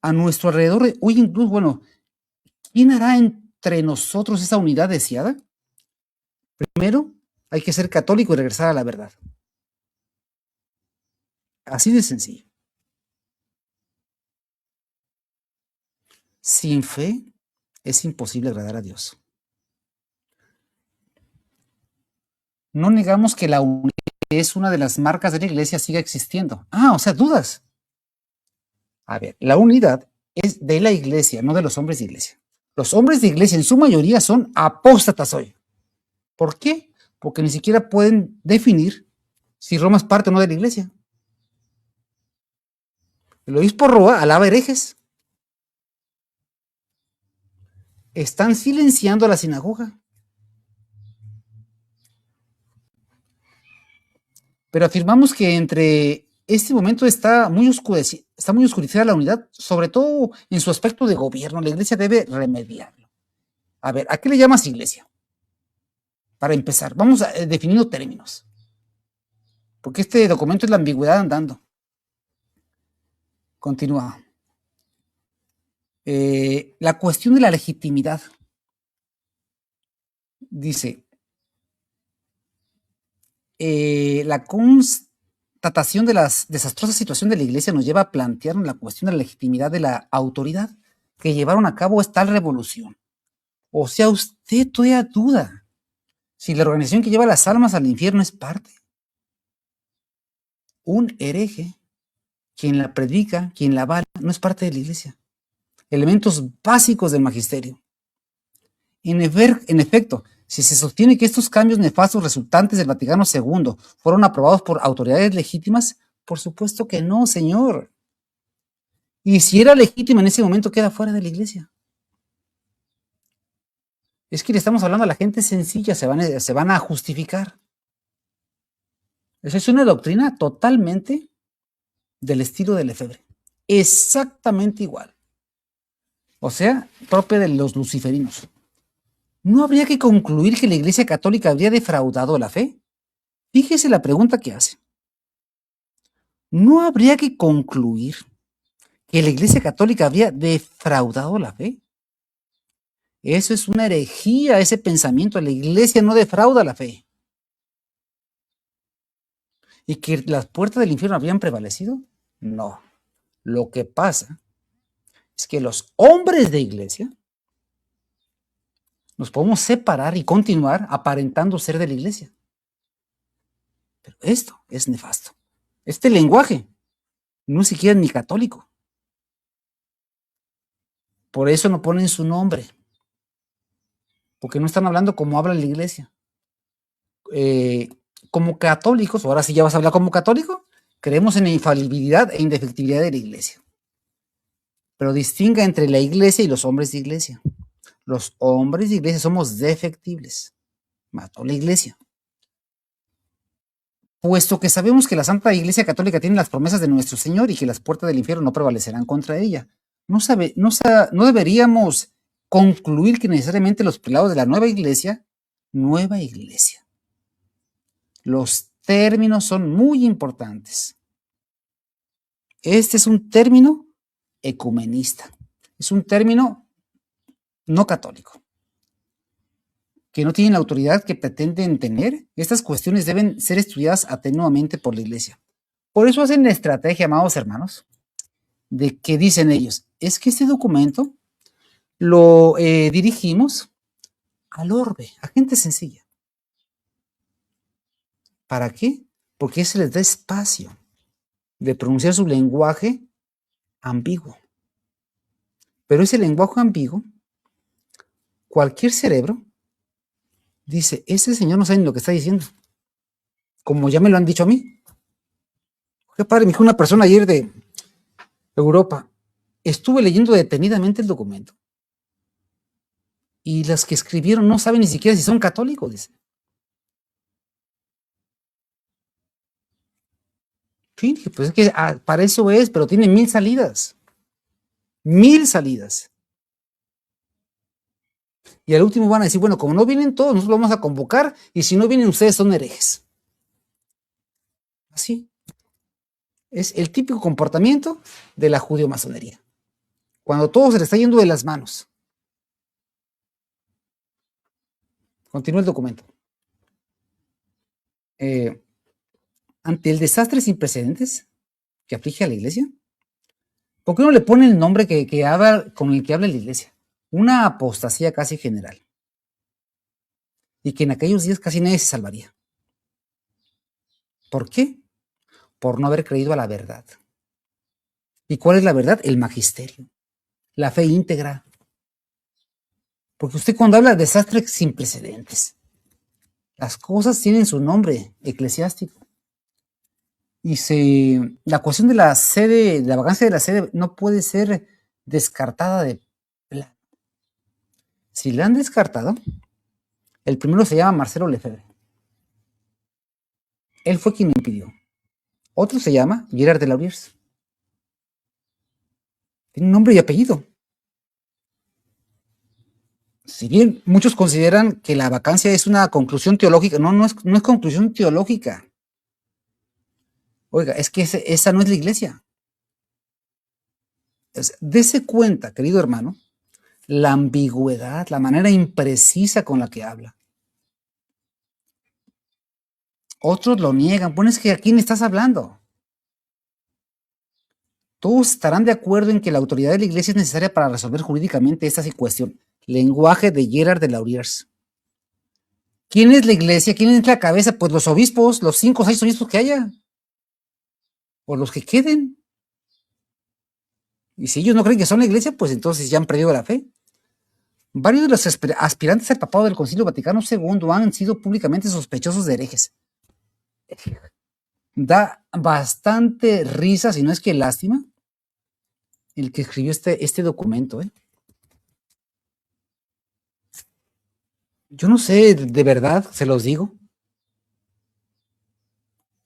a nuestro alrededor, hoy incluso, bueno, ¿quién hará entre nosotros esa unidad deseada? Primero, hay que ser católico y regresar a la verdad. Así de sencillo. Sin fe es imposible agradar a Dios. No negamos que la unidad es una de las marcas de la iglesia siga existiendo. O sea, dudas. A ver, la unidad es de la iglesia, no de los hombres de iglesia. Los hombres de iglesia en su mayoría son apóstatas hoy. ¿Por qué? Porque ni siquiera pueden definir si Roma es parte o no de la iglesia. El obispo Roa alaba herejes. Están silenciando a la sinagoga. Pero afirmamos que entre este momento está muy oscurecida la unidad, sobre todo en su aspecto de gobierno. La iglesia debe remediarlo. A ver, ¿a qué le llamas iglesia? Para empezar, vamos definiendo términos. Porque este documento es la ambigüedad andando. Continúa. La cuestión de la legitimidad. Dice, la constatación de la desastrosa situación de la iglesia nos lleva a plantearnos la cuestión de la legitimidad de la autoridad que llevaron a cabo esta revolución. O sea, usted todavía duda si la organización que lleva las almas al infierno es parte. Un hereje, quien la predica, quien la avala, no es parte de la iglesia. Elementos básicos del magisterio. En efecto, si se sostiene que estos cambios nefastos resultantes del Vaticano II fueron aprobados por autoridades legítimas, por supuesto que no, señor. Y si era legítima en ese momento, queda fuera de la iglesia. Es que le estamos hablando a la gente sencilla, se van a justificar. Esa es una doctrina totalmente del estilo de Lefebvre. Exactamente igual. O sea, propia de los luciferinos. ¿No habría que concluir que la Iglesia Católica habría defraudado la fe? Fíjese la pregunta que hace. ¿No habría que concluir que la Iglesia Católica habría defraudado la fe? Eso es una herejía, ese pensamiento. La Iglesia no defrauda la fe. ¿Y que las puertas del infierno habrían prevalecido? No. Lo que pasa es que los hombres de iglesia nos podemos separar y continuar aparentando ser de la iglesia. Pero esto es nefasto. Este lenguaje no es siquiera ni católico. Por eso no ponen su nombre. Porque no están hablando como habla la iglesia. Como católicos, ahora sí ya vas a hablar como católico, creemos en la infalibilidad e indefectibilidad de la iglesia. Pero distinga entre la iglesia y los hombres de iglesia. Los hombres de iglesia somos defectibles. Mató la iglesia. Puesto que sabemos que la Santa Iglesia Católica tiene las promesas de nuestro Señor y que las puertas del infierno no prevalecerán contra ella, no deberíamos concluir que necesariamente los prelados de la nueva iglesia, los términos son muy importantes. Este es un término ecumenista, es un término no católico, que no tienen la autoridad que pretenden tener. Estas cuestiones deben ser estudiadas atenuadamente por la iglesia. Por eso hacen la estrategia, amados hermanos, de que dicen ellos, es que este documento lo dirigimos al orbe, a gente sencilla. ¿Para qué? Porque se les da espacio de pronunciar su lenguaje ambiguo. Pero ese lenguaje ambiguo, cualquier cerebro dice, ese señor no sabe ni lo que está diciendo. Como ya me lo han dicho a mí. Qué padre, me dijo una persona ayer de Europa. Estuve leyendo detenidamente el documento. Y las que escribieron no saben ni siquiera si son católicos, dice. Sí, pues es que para eso es, pero tiene 1000 salidas. 1000 salidas. Y al último van a decir, bueno, como no vienen todos, nosotros lo vamos a convocar, y si no vienen ustedes son herejes. Así. Es el típico comportamiento de la judeo-masonería. Cuando todo se le está yendo de las manos. Continúa el documento. Ante el desastre sin precedentes que aflige a la iglesia, ¿por qué no le pone el nombre con el que habla la iglesia? Una apostasía casi general. Y que en aquellos días casi nadie se salvaría. ¿Por qué? Por no haber creído a la verdad. ¿Y cuál es la verdad? El magisterio. La fe íntegra. Porque usted cuando habla de desastre sin precedentes, las cosas tienen su nombre eclesiástico. Y la cuestión de la sede, de la vacancia de la sede, no puede ser descartada de plano. Si la han descartado, el primero se llama Marcelo Lefebvre. Él fue quien lo impidió. Otro se llama Gerard de Lauriers. Tiene nombre y apellido. Si bien muchos consideran que la vacancia es una conclusión teológica, no es conclusión teológica. Oiga, es que esa no es la iglesia. Dese cuenta, querido hermano, la ambigüedad, la manera imprecisa con la que habla. Otros lo niegan. Bueno, es que ¿a quién estás hablando? Todos estarán de acuerdo en que la autoridad de la iglesia es necesaria para resolver jurídicamente esta cuestión. Lenguaje de Gerard de Lauriers. ¿Quién es la iglesia? ¿Quién es la cabeza? Pues los obispos, los 5 o 6 obispos que haya. O los que queden. Y si ellos no creen que son la iglesia, pues entonces ya han perdido la fe. Varios de los aspirantes al papado del Concilio Vaticano II han sido públicamente sospechosos de herejes. Da bastante risa, si no es que lástima, el que escribió este documento. Yo no sé, de verdad, se los digo.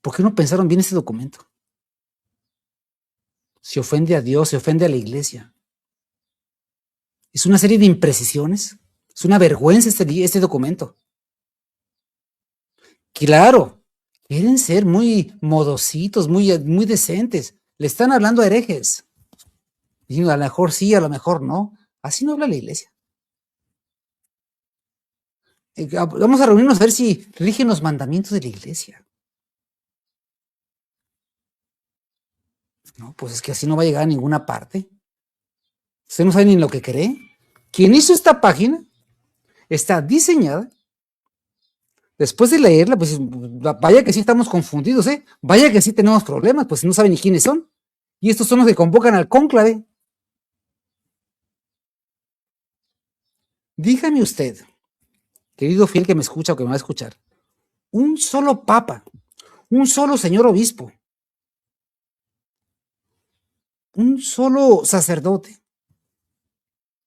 ¿Por qué no pensaron bien este documento? Se ofende a Dios, se ofende a la iglesia. Es una serie de imprecisiones. Es una vergüenza este documento. Claro, quieren ser muy modositos, muy decentes. Le están hablando a herejes. Y a lo mejor sí, a lo mejor no. Así no habla la iglesia. Vamos a reunirnos a ver si rigen los mandamientos de la iglesia. No, pues es que así no va a llegar a ninguna parte. Usted no sabe ni lo que cree. Quien hizo esta página está diseñada. Después de leerla, pues vaya que sí estamos confundidos, ¿eh? Vaya que sí tenemos problemas, pues no saben ni quiénes son. Y estos son los que convocan al cónclave. Dígame usted, querido fiel que me escucha o que me va a escuchar, un solo papa, un solo señor obispo, un solo sacerdote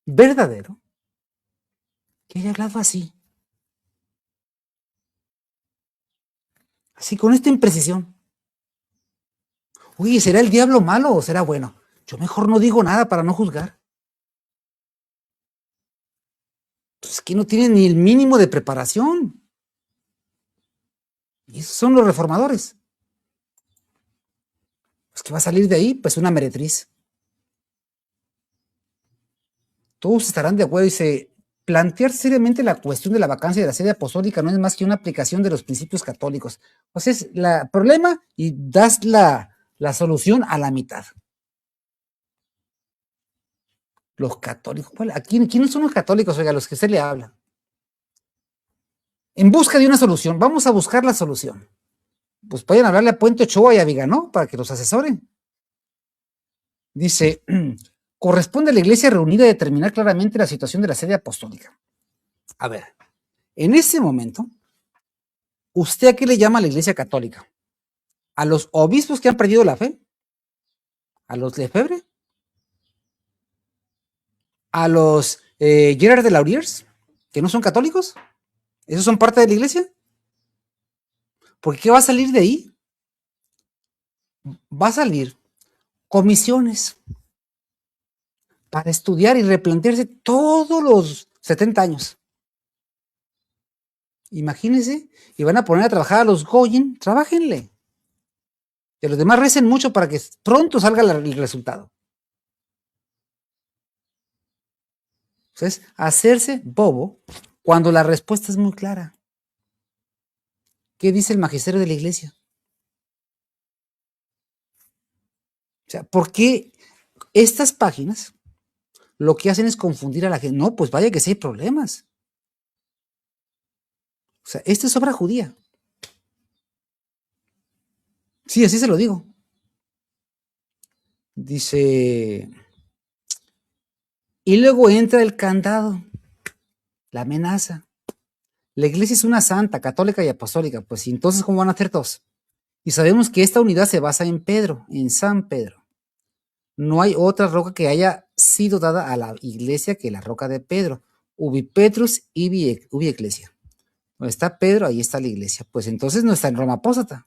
verdadero que haya hablado así, con esta imprecisión. Oye, ¿será el diablo malo o será bueno? Yo mejor no digo nada para no juzgar. Pues que no tienen ni el mínimo de preparación. Y esos son los reformadores. Pues que va a salir de ahí, pues una meretriz. Todos estarán de acuerdo. Dice, plantear seriamente la cuestión de la vacancia de la sede apostólica no es más que una aplicación de los principios católicos. O sea, es el problema y das la solución a la mitad. Los católicos, ¿quiénes son los católicos? Oiga, los que usted le habla. En busca de una solución, vamos a buscar la solución. Pues pueden hablarle a Puente Ochoa y a Viganó para que los asesoren. Dice, corresponde a la iglesia reunida determinar claramente la situación de la sede apostólica. A ver, en ese momento, ¿usted a qué le llama a la iglesia católica? ¿A los obispos que han perdido la fe? ¿A los Lefebvre? ¿A los Gerard de Lauriers, que no son católicos? ¿Esos son parte de la iglesia? Porque ¿qué va a salir de ahí? Va a salir comisiones para estudiar y replantearse todos los 70 años. Imagínense, y van a poner a trabajar a los Goyen, trabájenle. Que los demás recen mucho para que pronto salga el resultado. Entonces, hacerse bobo cuando la respuesta es muy clara. ¿Qué dice el magisterio de la iglesia? O sea, ¿por qué estas páginas lo que hacen es confundir a la gente? No, pues vaya que sí hay problemas. O sea, esta es obra judía. Sí, así se lo digo. Dice, y luego entra el candado, la amenaza. La iglesia es una santa, católica y apostólica. Pues, ¿y entonces cómo van a hacer todos? Y sabemos que esta unidad se basa en Pedro, en San Pedro. No hay otra roca que haya sido dada a la iglesia que la roca de Pedro. Ubi Petrus ibi ecclesia. Donde está Pedro, ahí está la iglesia. Pues entonces no está en Roma apóstata.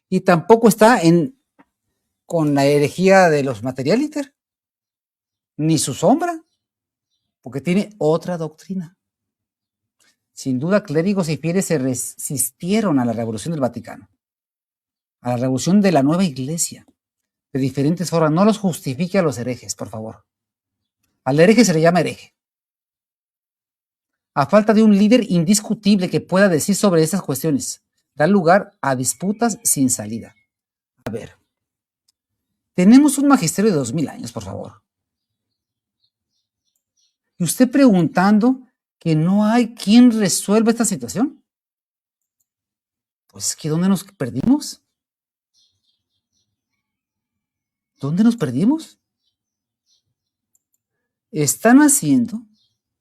Y tampoco está con la herejía de los materialiter. Ni su sombra. Porque tiene otra doctrina. Sin duda, clérigos y fieles se resistieron a la revolución del Vaticano. A la revolución de la nueva iglesia. De diferentes formas. No los justifique a los herejes, por favor. Al hereje se le llama hereje. A falta de un líder indiscutible que pueda decir sobre estas cuestiones, da lugar a disputas sin salida. A ver, tenemos un magisterio de 2000 años, por favor. Y usted preguntando que no hay quien resuelva esta situación. Pues es que ¿dónde nos perdimos? ¿Dónde nos perdimos? Están haciendo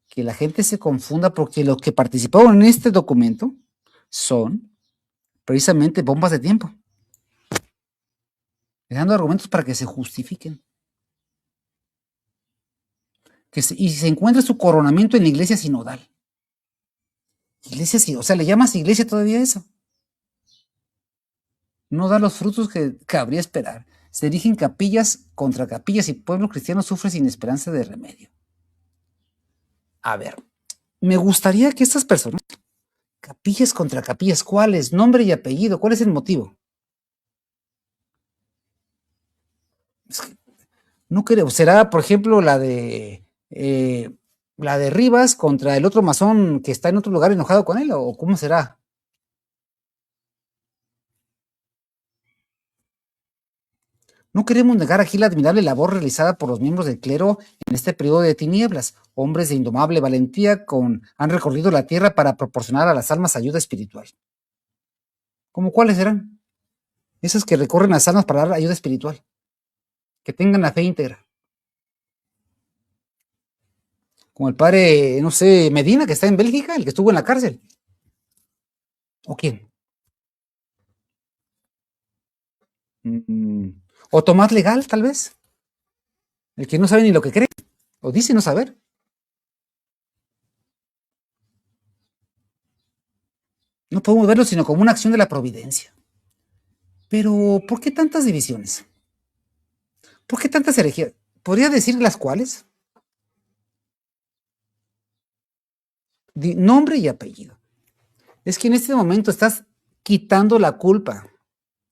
que la gente se confunda porque los que participaron en este documento son precisamente bombas de tiempo. Dejando argumentos para que se justifiquen. Y se encuentra su coronamiento en la iglesia sinodal. O sea, ¿le llamas iglesia todavía eso? No da los frutos que cabría esperar. Se erigen capillas contra capillas y pueblo cristiano sufre sin esperanza de remedio. A ver, me gustaría que estas personas, capillas contra capillas, ¿cuáles? Nombre y apellido, ¿cuál es el motivo? Es que no creo, será, por ejemplo, la de Rivas contra el otro masón que está en otro lugar enojado con él, ¿o cómo será? No queremos negar aquí la admirable labor realizada por los miembros del clero en este periodo de tinieblas. Hombres de indomable valentía han recorrido la tierra para proporcionar a las almas ayuda espiritual. ¿Cómo cuáles serán? Esas que recorren las almas para dar ayuda espiritual. Que tengan la fe íntegra. Como el padre, no sé, Medina, que está en Bélgica, el que estuvo en la cárcel. ¿O quién? ¿O Tomás Legal, tal vez? El que no sabe ni lo que cree, o dice no saber. No podemos verlo sino como una acción de la providencia. Pero, ¿por qué tantas divisiones? ¿Por qué tantas herejías? ¿Podría decir las cuales? Nombre y apellido. Es que en este momento estás quitando la culpa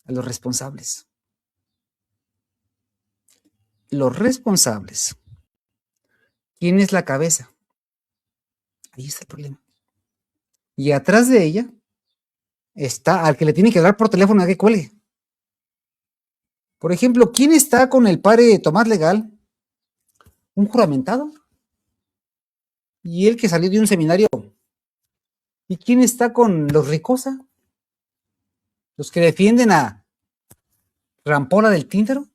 a los responsables. Los responsables. ¿Quién es la cabeza? Ahí está el problema. Y atrás de ella está al que le tiene que hablar por teléfono a que cuelgue. Por ejemplo, ¿quién está con el padre Tomás Legal? ¿Un juramentado? ¿Y él que salió de un seminario? ¿Y quién está con los Ricosa? ¿Los que defienden a Rampola del Tíntero?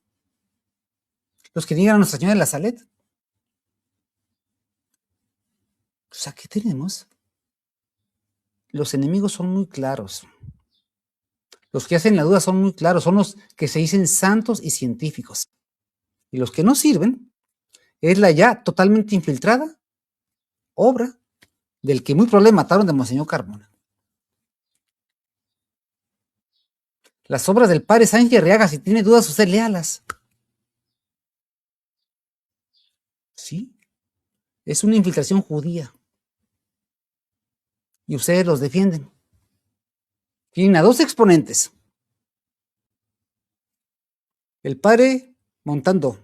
¿Los que niegan a Nuestra Señora de la Salet? O sea, ¿qué tenemos? Los enemigos son muy claros. Los que hacen la duda son muy claros, son los que se dicen santos y científicos. Y los que no sirven es la ya totalmente infiltrada obra del que muy probablemente mataron de Monseñor Carmona. Las obras del padre Sánchez Arriaga, si tiene dudas, usted léalas. Sí, es una infiltración judía. Y ustedes los defienden. Tienen a dos exponentes. El padre Montando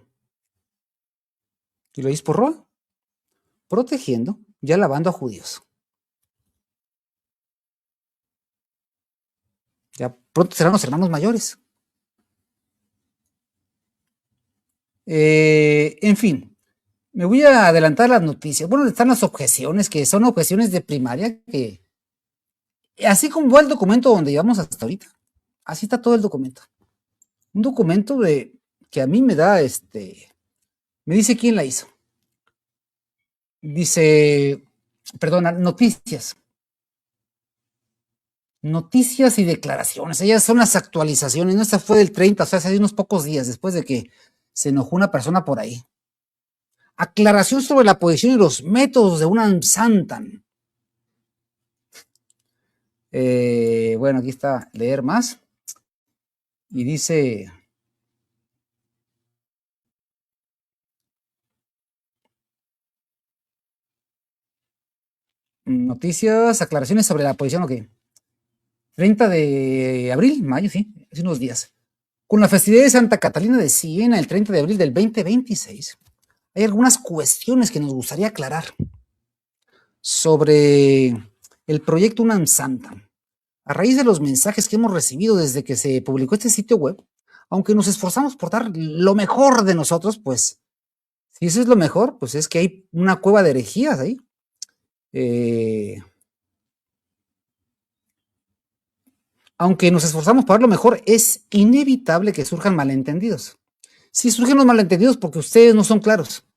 y Luis Porroa, protegiendo y alabando a judíos. Ya pronto serán los hermanos mayores. En fin, me voy a adelantar las noticias. Bueno, están las objeciones, que son objeciones de primaria, que así como va el documento donde llevamos hasta ahorita, así está todo el documento. Un documento que a mí me da, me dice quién la hizo. Dice, perdona, noticias. Noticias y declaraciones. Ellas son las actualizaciones. No, esta fue del 30, o sea, hace unos pocos días después de que se enojó una persona por ahí. Aclaración sobre la posición y los métodos de una Santan. Bueno, aquí está, leer más. Y dice... Noticias, aclaraciones sobre la posición, ok. 30 de abril, mayo, sí, hace unos días. Con la festividad de Santa Catalina de Siena, el 30 de abril del 2026, hay algunas cuestiones que nos gustaría aclarar sobre el proyecto Unam Santam. A raíz de los mensajes que hemos recibido desde que se publicó este sitio web, aunque nos esforzamos por dar lo mejor de nosotros, pues, si eso es lo mejor, pues es que hay una cueva de herejías ahí. Aunque nos esforzamos por dar lo mejor, es inevitable que surjan malentendidos. Sí, surgen los malentendidos porque ustedes no son claros.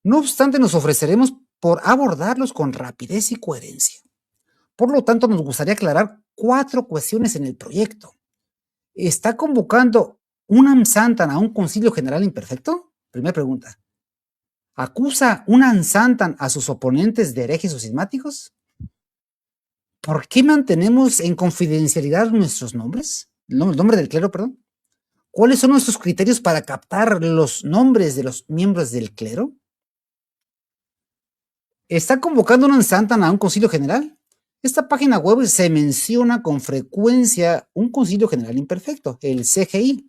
No obstante, nos ofreceremos por abordarlos con rapidez y coherencia. Por lo tanto, nos gustaría aclarar 4 cuestiones en el proyecto. ¿Está convocando Unam Santam a un concilio general imperfecto? Primera pregunta. ¿Acusa Unam Santam a sus oponentes de herejes o cismáticos? ¿Por qué mantenemos en confidencialidad nuestros nombres? El nombre del clero, perdón. ¿Cuáles son nuestros criterios para captar los nombres de los miembros del clero? ¿Está convocando Unam Santam a un concilio general? Esta página web se menciona con frecuencia un concilio general imperfecto, el CGI,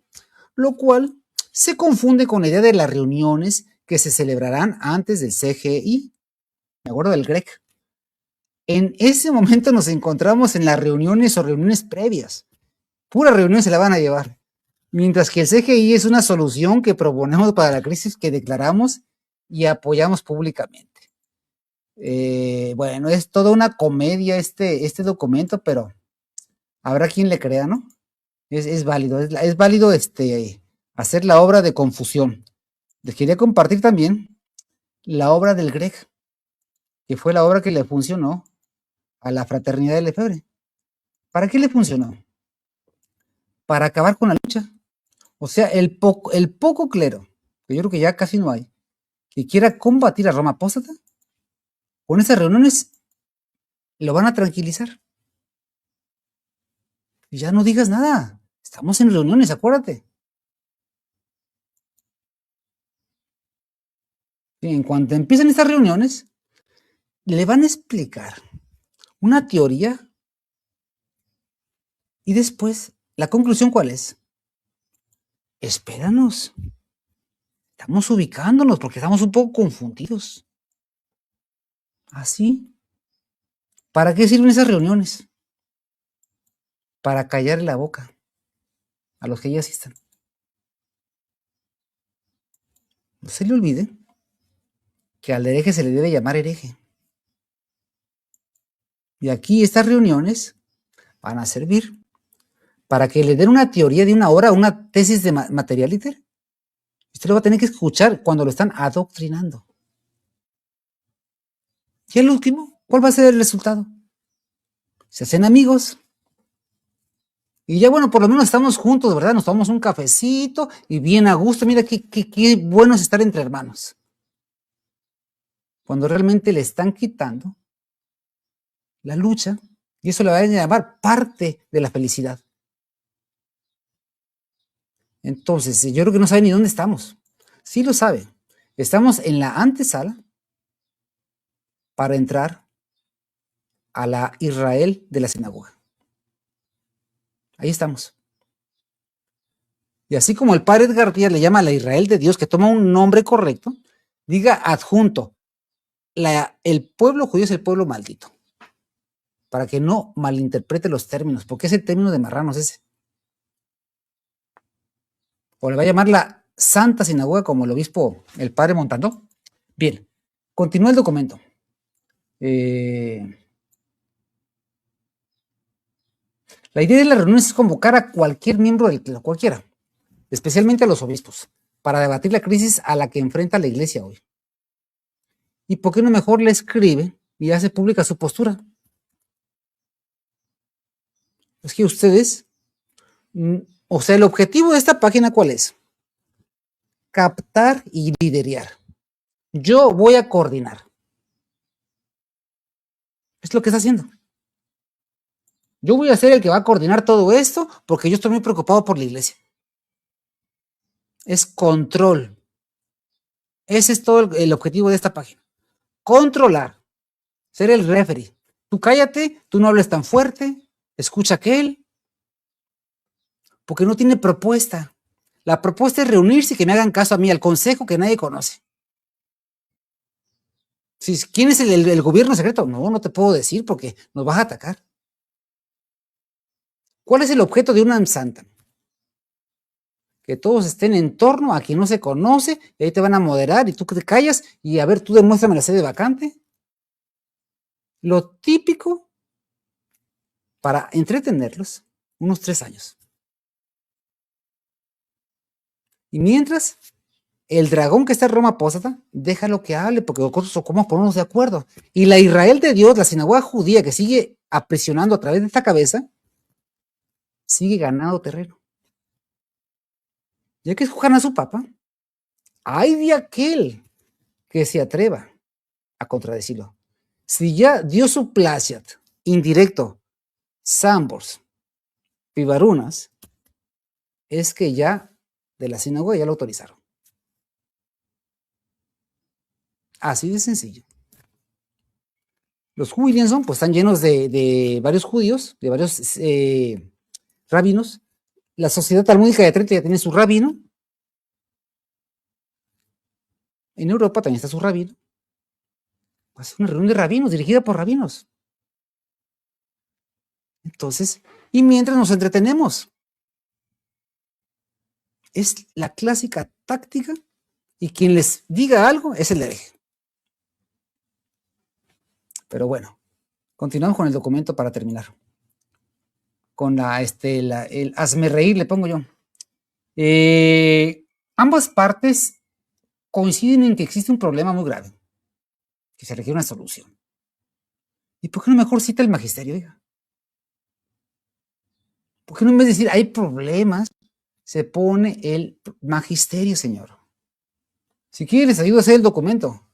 lo cual se confunde con la idea de las reuniones que se celebrarán antes del CGI. Me acuerdo del GREC. En ese momento nos encontramos en las reuniones o reuniones previas. Pura reunión se la van a llevar. Mientras que el CGI es una solución que proponemos para la crisis que declaramos y apoyamos públicamente. Bueno, es toda una comedia este documento, pero habrá quien le crea, ¿no? Es válido, es válido hacer la obra de confusión. Les quería compartir también la obra del GREC. que fue la obra que le funcionó a la Fraternidad de Lefebvre. ¿Para qué le funcionó? Para acabar con la lucha. O sea, el poco clero, que yo creo que ya casi no hay, que quiera combatir a Roma apóstata, con esas reuniones lo van a tranquilizar. Ya no digas nada. Estamos en reuniones, acuérdate. Y en cuanto empiezan estas reuniones, le van a explicar una teoría y después, ¿la conclusión cuál es? Espéranos. Estamos ubicándonos porque estamos un poco confundidos. ¿Así? ¿Para qué sirven esas reuniones? Para callar la boca a los que ya asistan. No se le olvide que al hereje se le debe llamar hereje. Y aquí estas reuniones van a servir para que le den una teoría de una hora, una tesis de materialiter. Usted lo va a tener que escuchar cuando lo están adoctrinando. Y el último, ¿cuál va a ser el resultado? Se hacen amigos. Y ya bueno, por lo menos estamos juntos, ¿verdad? Nos tomamos un cafecito y bien a gusto. Mira qué bueno es estar entre hermanos. Cuando realmente le están quitando la lucha, y eso le va a llamar parte de la felicidad. Entonces, yo creo que no sabe ni dónde estamos. Sí lo sabe. Estamos en la antesala para entrar a la Israel de la sinagoga. Ahí estamos. Y así como el padre Edgar Díaz le llama a la Israel de Dios, que toma un nombre correcto, diga adjunto, el pueblo judío es el pueblo maldito. Para que no malinterprete los términos, porque es el término de marranos ese. O le va a llamar la Santa Sinagoga como el obispo, el padre Montandó. Bien, continúa el documento. La idea de la reunión es convocar a cualquier miembro del clero, cualquiera, especialmente a los obispos, para debatir la crisis a la que enfrenta la iglesia hoy. ¿Y por qué no mejor le escribe y hace pública su postura? Es que ustedes, o sea, el objetivo de esta página, ¿cuál es? Captar y liderear. Yo voy a coordinar. Es lo que está haciendo. Yo voy a ser el que va a coordinar todo esto porque yo estoy muy preocupado por la iglesia. Es control. Ese es todo el objetivo de esta página. Controlar. Ser el referee. Tú cállate, tú no hables tan fuerte, escucha a aquel. Porque no tiene propuesta. La propuesta es reunirse y que me hagan caso a mí, al consejo que nadie conoce. ¿Quién es el gobierno secreto? No te puedo decir porque nos vas a atacar. ¿Cuál es el objeto de una santa? Que todos estén en torno a quien no se conoce, y ahí te van a moderar y tú te callas y a ver, tú demuéstrame la sede vacante. Lo típico para entretenerlos unos 3 años. Y mientras, el dragón que está en Roma apóstata, déjalo que hable, porque nosotros somos ponernos de acuerdo. Y la Israel de Dios, la sinagoga judía que sigue aprisionando a través de esta cabeza, sigue ganando terreno. Ya que escojan a su papa, hay de aquel que se atreva a contradecirlo. Si ya dio su placiat indirecto, Sambors, Pivarunas, es que ya de la sinagoga ya lo autorizaron. Así de sencillo. Los Williamson pues están llenos de varios judíos, de varios rabinos. La Sociedad Talmúdica de Trento ya tiene su rabino. En Europa también está su rabino. Es una reunión de rabinos, dirigida por rabinos. Entonces, y mientras nos entretenemos. Es la clásica táctica y quien les diga algo es el hereje. Pero bueno, continuamos con el documento para terminar. Con el hazme reír le pongo yo. Ambas partes coinciden en que existe un problema muy grave, que se requiere una solución. ¿Y por qué no mejor cita el magisterio? Oiga? ¿Por qué no en vez de decir hay problemas, se pone el magisterio, señor? Si quieren, les ayudo a hacer el documento.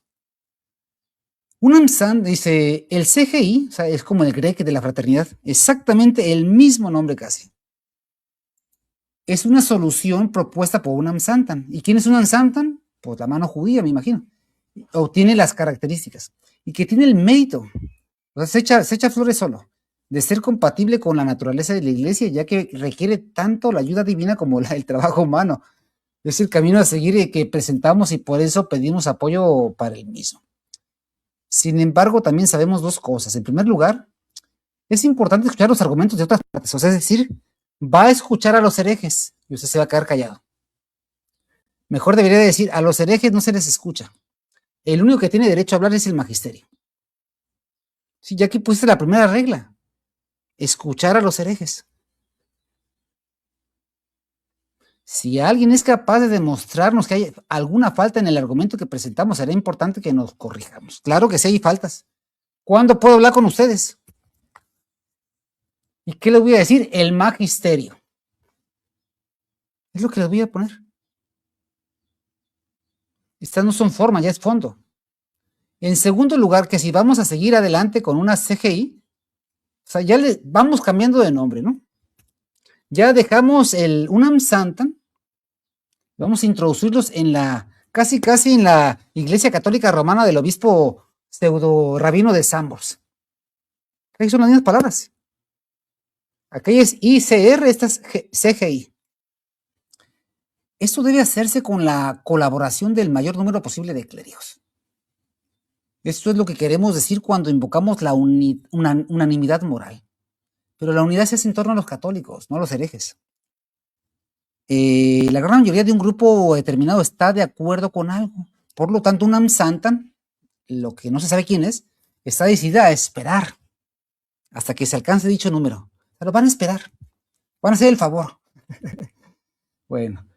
UNAMSAN dice, el CGI, o sea, es como el GREC de la fraternidad, exactamente el mismo nombre casi. Es una solución propuesta por UNAMSANTAN. ¿Y quién es UNAMSANTAN? Pues la mano judía, me imagino. Obtiene las características. Y que tiene el mérito, o sea, se echa flores solo, de ser compatible con la naturaleza de la iglesia, ya que requiere tanto la ayuda divina como el trabajo humano. Es el camino a seguir que presentamos y por eso pedimos apoyo para el mismo. Sin embargo, también sabemos dos cosas. En primer lugar, es importante escuchar los argumentos de otras partes, o sea, es decir, va a escuchar a los herejes y usted se va a quedar callado. Mejor debería decir, a los herejes no se les escucha. El único que tiene derecho a hablar es el magisterio. Sí, ya que pusiste la primera regla, escuchar a los herejes. Si alguien es capaz de demostrarnos que hay alguna falta en el argumento que presentamos, será importante que nos corrijamos. Claro que sí hay faltas. ¿Cuándo puedo hablar con ustedes? ¿Y qué les voy a decir? El magisterio. Es lo que les voy a poner. Estas no son formas, ya es fondo. En segundo lugar, que si vamos a seguir adelante con una CGI, o sea, ya le vamos cambiando de nombre, ¿no? Ya dejamos el UNAMSANTAN, vamos a introducirlos en la, casi en la Iglesia Católica Romana del obispo pseudo rabino de Sambors. Ahí son las mismas palabras. Aquella es ICR, esta es CGI. Esto debe hacerse con la colaboración del mayor número posible de clérigos. Esto es lo que queremos decir cuando invocamos la unanimidad moral. Pero la unidad se hace en torno a los católicos, no a los herejes. La gran mayoría de un grupo determinado está de acuerdo con algo. Por lo tanto, UNAMSANTAN, lo que no se sabe quién es, está decidida a esperar hasta que se alcance dicho número. Pero van a esperar. Van a hacer el favor. Bueno.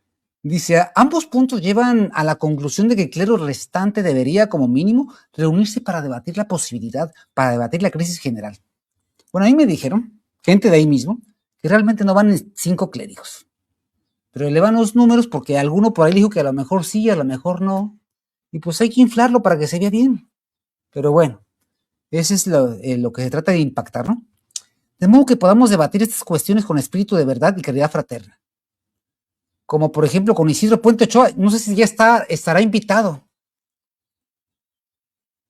Dice, ambos puntos llevan a la conclusión de que el clero restante debería, como mínimo, reunirse para debatir la posibilidad, para debatir la crisis general. Bueno, a mí me dijeron, gente de ahí mismo, que realmente no van 5 clérigos. Pero elevan los números porque alguno por ahí dijo que a lo mejor sí, a lo mejor no. Y pues hay que inflarlo para que se vea bien. Pero bueno, ese es lo que se trata de impactar, ¿no? De modo que podamos debatir estas cuestiones con espíritu de verdad y caridad fraterna. Como por ejemplo con Isidro Puente Ochoa, no sé si ya estará invitado.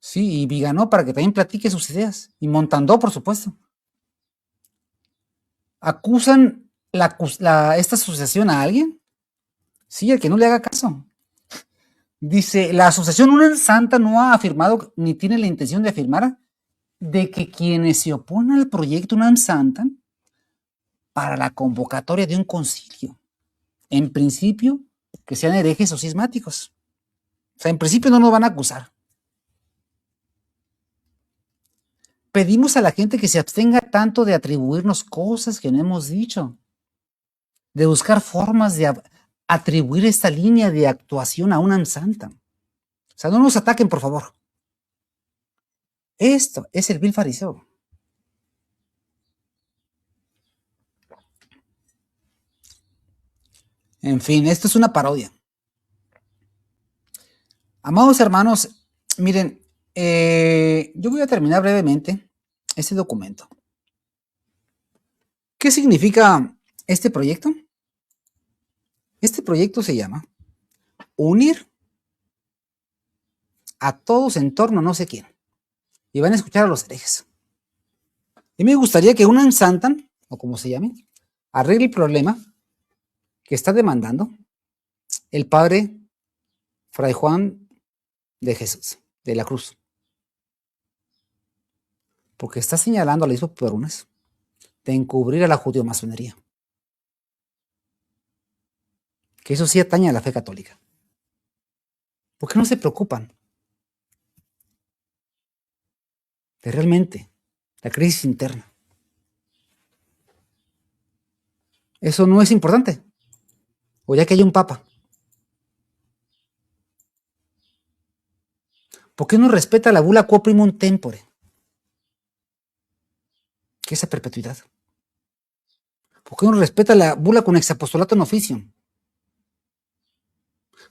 Sí, y Viganó para que también platique sus ideas. Y Montandó, por supuesto. ¿Acusan esta asociación a alguien? Sí, el que no le haga caso. Dice, la asociación UNAMSANTAN no ha afirmado ni tiene la intención de afirmar de que quienes se oponen al proyecto UNAMSANTAN para la convocatoria de un concilio, en principio, que sean herejes o cismáticos. O sea, en principio no nos van a acusar. Pedimos a la gente que se abstenga tanto de atribuirnos cosas que no hemos dicho, de buscar formas de atribuir esta línea de actuación a UNAMSANTAN. O sea, no nos ataquen, por favor. Esto es el vil fariseo. En fin, esto es una parodia. Amados hermanos, miren, yo voy a terminar brevemente este documento. ¿Qué significa este proyecto? Este proyecto se llama Unir a todos en torno a no sé quién. Y van a escuchar a los herejes. Y me gustaría que UNAMSANTAN, o como se llame, arregle el problema que está demandando el padre Fray Juan de Jesús, de la Cruz. Porque está señalando al obispo Perunes de encubrir a la judeo-masonería. Que eso sí atañe a la fe católica. ¿Por qué no se preocupan de realmente la crisis interna? Eso no es importante. O ya que hay un papa. ¿Por qué no respeta la bula quo primum tempore? ¿Qué es esa perpetuidad? ¿Por qué no respeta la bula con exapostolato en oficio?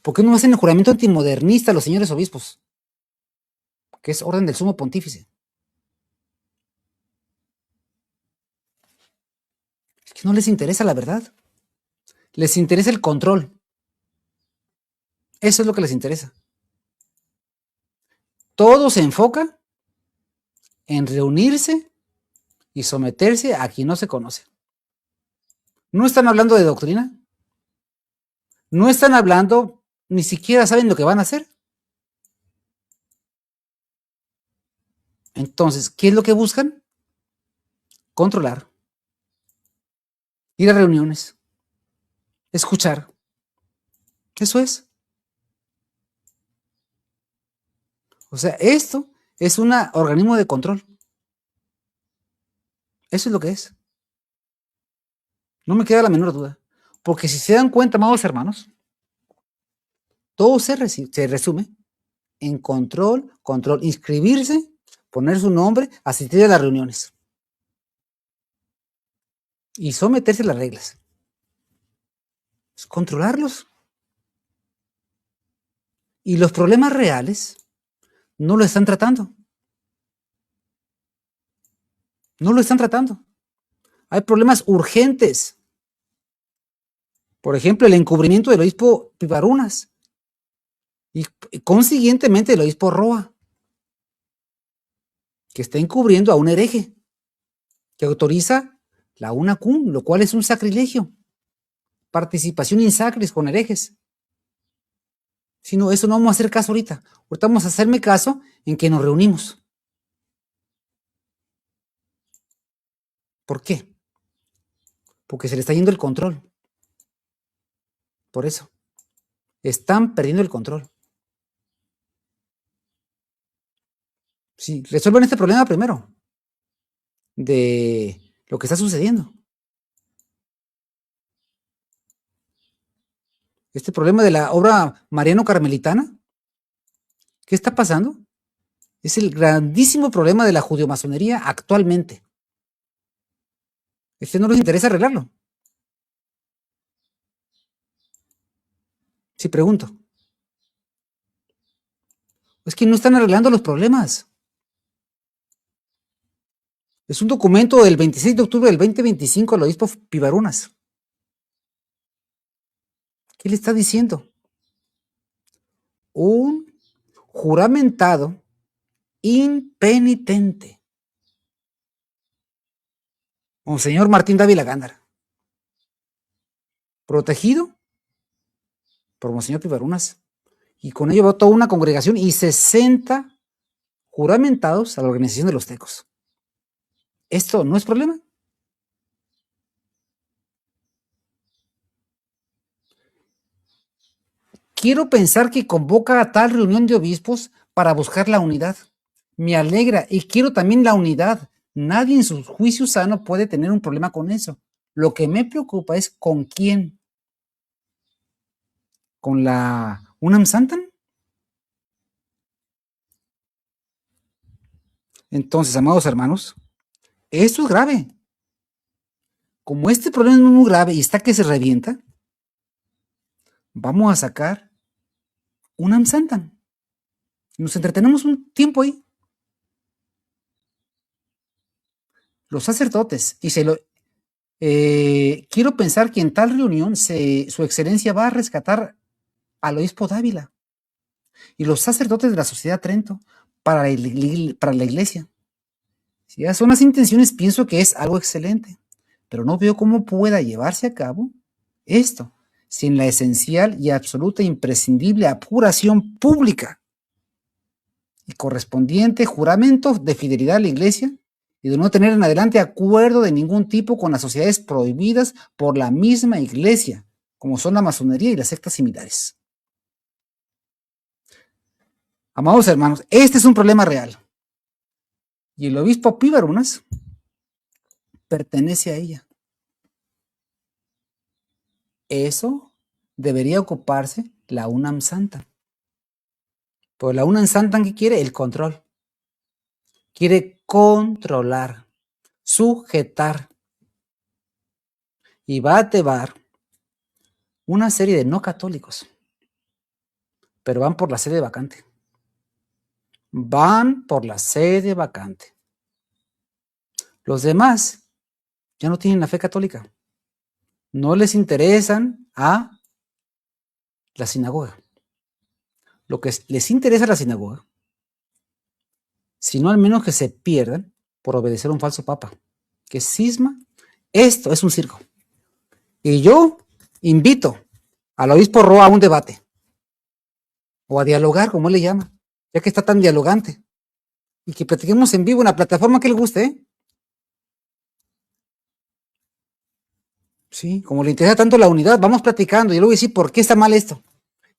¿Por qué no hacen el juramento antimodernista a los señores obispos? Que es orden del sumo pontífice. Es que no les interesa la verdad. Les interesa el control. Eso es lo que les interesa. Todo se enfoca en reunirse y someterse a quien no se conoce. No están hablando de doctrina. No están hablando, ni siquiera saben lo que van a hacer. Entonces, ¿qué es lo que buscan? Controlar. Ir a reuniones. Escuchar. Eso es. O sea, esto es un organismo de control. Eso es lo que es. No me queda la menor duda. Porque si se dan cuenta, amados hermanos, todo se resume en control, inscribirse, poner su nombre, asistir a las reuniones y someterse a las reglas. Es controlarlos. Y los problemas reales no lo están tratando. No lo están tratando. Hay problemas urgentes. Por ejemplo, el encubrimiento del obispo Pivarunas y consiguientemente el obispo Roa, que está encubriendo a un hereje que autoriza la UNACUM, lo cual es un sacrilegio. Participación in sacris con herejes. Si no, eso no vamos a hacer caso ahorita. Ahorita vamos a hacerme caso en que nos reunimos. ¿Por qué? Porque se le está yendo el control. Por eso. Están perdiendo el control. Sí, resuelvan este problema primero. De lo que está sucediendo. Este problema de la obra mariano-carmelitana. ¿Qué está pasando? Es el grandísimo problema de la judeomasonería actualmente. No les interesa arreglarlo. Sí, pregunto. Es que no están arreglando los problemas. Es un documento del 26 de octubre del 2025 al obispo Pivarunas. ¿Qué le está diciendo? Un juramentado impenitente. Monseñor Martín Dávila Gándara. Protegido por Monseñor Pivarunas. Y con ello va toda una congregación y 60 juramentados a la organización de los tecos. ¿Esto no es problema? Quiero pensar que convoca a tal reunión de obispos para buscar la unidad. Me alegra y quiero también la unidad. Nadie en su juicio sano puede tener un problema con eso. Lo que me preocupa es con quién. ¿Con la UNAM Santan? Entonces, amados hermanos, esto es grave. Como este problema es muy grave y está que se revienta, vamos a sacar UNAM Santan. Nos entretenemos un tiempo ahí. Los sacerdotes, y quiero pensar que en tal reunión su excelencia va a rescatar al obispo Dávila y los sacerdotes de la Sociedad Trento para la iglesia. Si esas son las intenciones, pienso que es algo excelente, pero no veo cómo pueda llevarse a cabo esto sin la esencial y absoluta imprescindible apuración pública y correspondiente juramento de fidelidad a la iglesia y de no tener en adelante acuerdo de ningún tipo con las sociedades prohibidas por la misma iglesia, como son la masonería y las sectas similares. Amados hermanos, este es un problema real. Y el obispo Pivarunas pertenece a ella. Eso debería ocuparse la UNAM Santan. Pues la UNAM Santan, ¿qué quiere? El control. Quiere controlar, sujetar y va a tebar una serie de no católicos, pero van por la sede vacante. Van por la sede vacante. Los demás ya no tienen la fe católica. No les interesan a la sinagoga. Lo que les interesa a la sinagoga, sino al menos que se pierdan por obedecer a un falso papa, que cisma. Esto es un circo. Y yo invito al obispo Roa a un debate, o a dialogar, como él le llama, ya que está tan dialogante, y que platiquemos en vivo en la plataforma que le guste, ¿eh? Sí, como le interesa tanto la unidad, vamos platicando, y luego decir por qué está mal esto.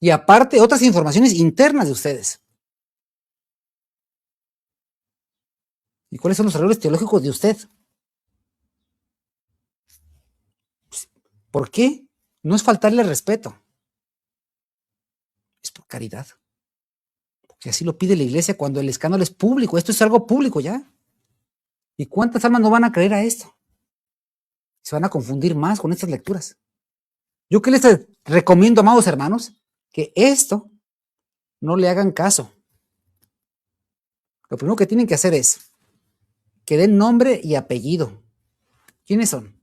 Y aparte, otras informaciones internas de ustedes. ¿Y cuáles son los errores teológicos de usted? ¿Por qué? No es faltarle respeto. Es por caridad. Porque así lo pide la iglesia cuando el escándalo es público. Esto es algo público ya. ¿Y cuántas almas no van a creer a esto? Se van a confundir más con estas lecturas. Yo que les recomiendo, amados hermanos, que esto no le hagan caso. Lo primero que tienen que hacer es que den nombre y apellido. ¿Quiénes son?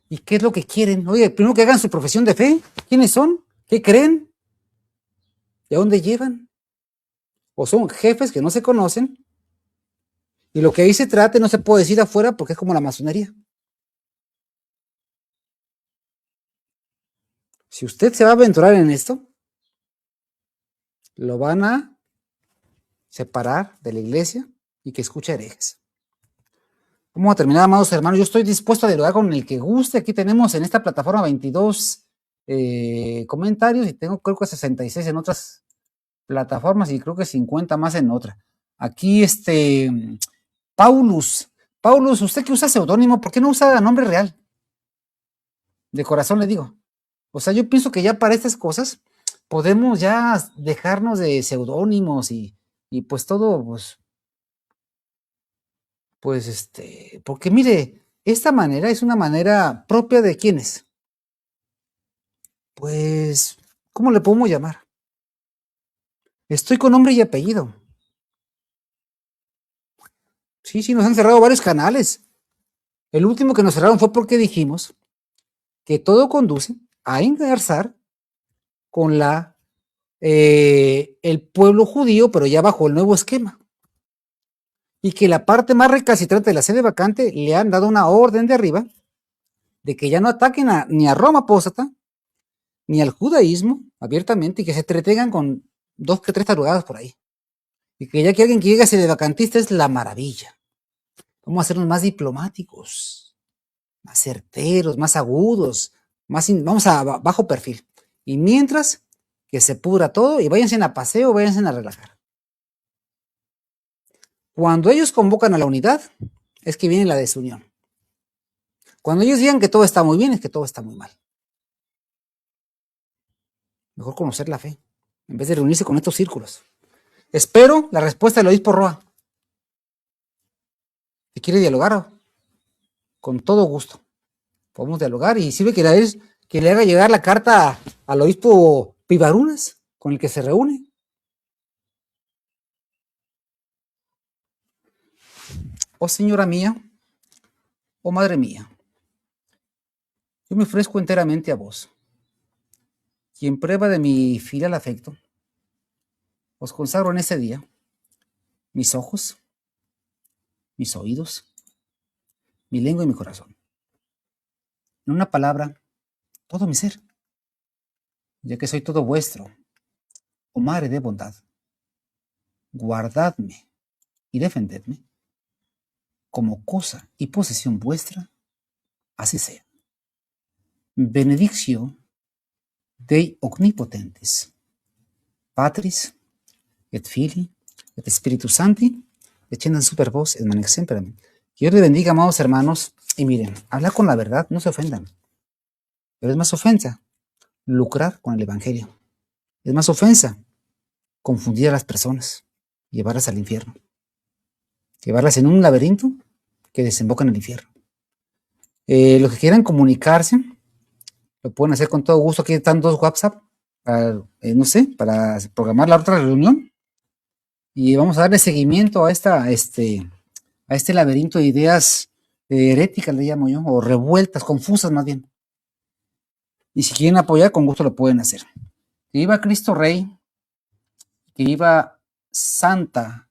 ¿Y qué es lo que quieren? Oye, primero que hagan su profesión de fe. ¿Quiénes son? ¿Qué creen? ¿De dónde llevan? O son jefes que no se conocen. Y lo que ahí se trate no se puede decir afuera porque es como la masonería. Si usted se va a aventurar en esto, lo van a separar de la iglesia y que escuche herejes. Vamos a terminar, amados hermanos. Yo estoy dispuesto a dialogar con el que guste. Aquí tenemos en esta plataforma 22 comentarios y tengo creo que 66 en otras plataformas y creo que 50 más en otra. Aquí Paulus, usted que usa seudónimo, ¿por qué no usa nombre real? De corazón le digo. O sea, yo pienso que ya para estas cosas podemos ya dejarnos de seudónimos y pues todo, porque mire, esta manera es una manera propia de ¿quiénes? Pues, ¿cómo le podemos llamar? Estoy con nombre y apellido. Sí, nos han cerrado varios canales. El último que nos cerraron fue porque dijimos que todo conduce a engarzar con el pueblo judío, pero ya bajo el nuevo esquema. Y que la parte más recalcitrante de la sede vacante le han dado una orden de arriba de que ya no ataquen ni a Roma apóstata, ni al judaísmo abiertamente, y que se entretengan con 2 que 3 tarugadas por ahí. Y que ya que alguien que llegue a sede vacantista es la maravilla. Vamos a hacernos más diplomáticos, más certeros, más agudos, vamos a bajo perfil. Y mientras que se pudra todo y váyanse a paseo, váyanse a relajar. Cuando ellos convocan a la unidad, es que viene la desunión. Cuando ellos digan que todo está muy bien, es que todo está muy mal. Mejor conocer la fe, en vez de reunirse con estos círculos. Espero la respuesta del obispo Roa. Si quiere dialogar, con todo gusto. Podemos dialogar y sirve que le haga llegar la carta al obispo Pivarunas, con el que se reúne. Oh señora mía, oh madre mía, yo me ofrezco enteramente a vos, y en prueba de mi filial afecto, os consagro en ese día mis ojos, mis oídos, mi lengua y mi corazón. En una palabra, todo mi ser, ya que soy todo vuestro, oh madre de bondad, guardadme y defendedme, como cosa y posesión vuestra, así sea. Benedictio Dei omnipotentes, Patris, et Filii, et Spiritus Sancti, descendan super vos, et manex semper. Que Dios les bendiga, amados hermanos. Y miren, hablar con la verdad, no se ofendan. Pero es más ofensa lucrar con el evangelio. Es más ofensa confundir a las personas, llevarlas al infierno, llevarlas en un laberinto que desemboca en el infierno. Los que quieran comunicarse, lo pueden hacer con todo gusto. Aquí están 2 WhatsApp, no sé, para programar la otra reunión. Y vamos a darle seguimiento a este laberinto de ideas heréticas, le llamo yo, o revueltas, confusas más bien. Y si quieren apoyar, con gusto lo pueden hacer. Que viva Cristo Rey, que viva Santa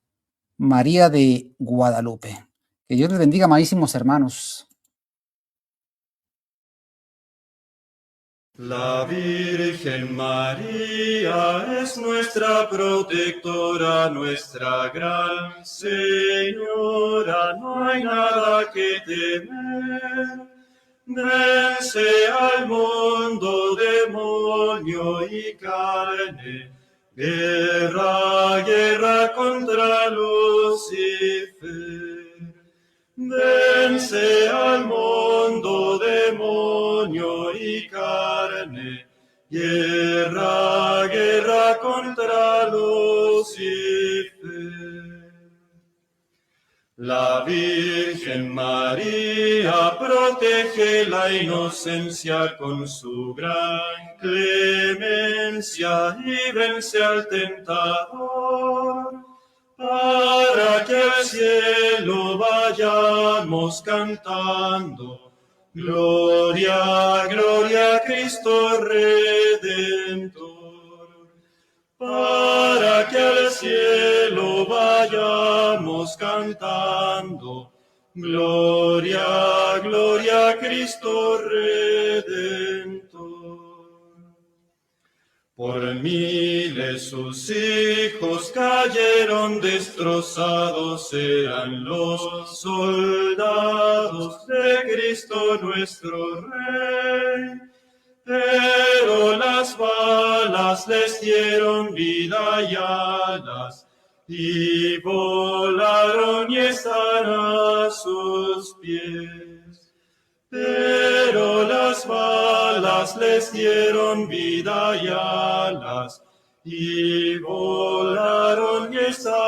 María de Guadalupe. Que Dios les bendiga, amabilísimos hermanos. La Virgen María es nuestra protectora, nuestra gran Señora, no hay nada que temer. Vence al mundo, demonio y carne, guerra, guerra contra Lucifer. Vence al mundo, demonio y carne, guerra, guerra contra Lucifer. La Virgen María protege la inocencia con su gran clemencia y vence al tentador. Para que al cielo vayamos cantando, gloria, gloria a Cristo Redentor. Para que al cielo vayamos cantando, gloria, gloria a Cristo Redentor. Por miles sus hijos cayeron destrozados, eran los soldados de Cristo nuestro Rey. Pero las balas les dieron vida y alas, y volaron y están a sus pies. Pero las balas les dieron vida y alas, y volaron y están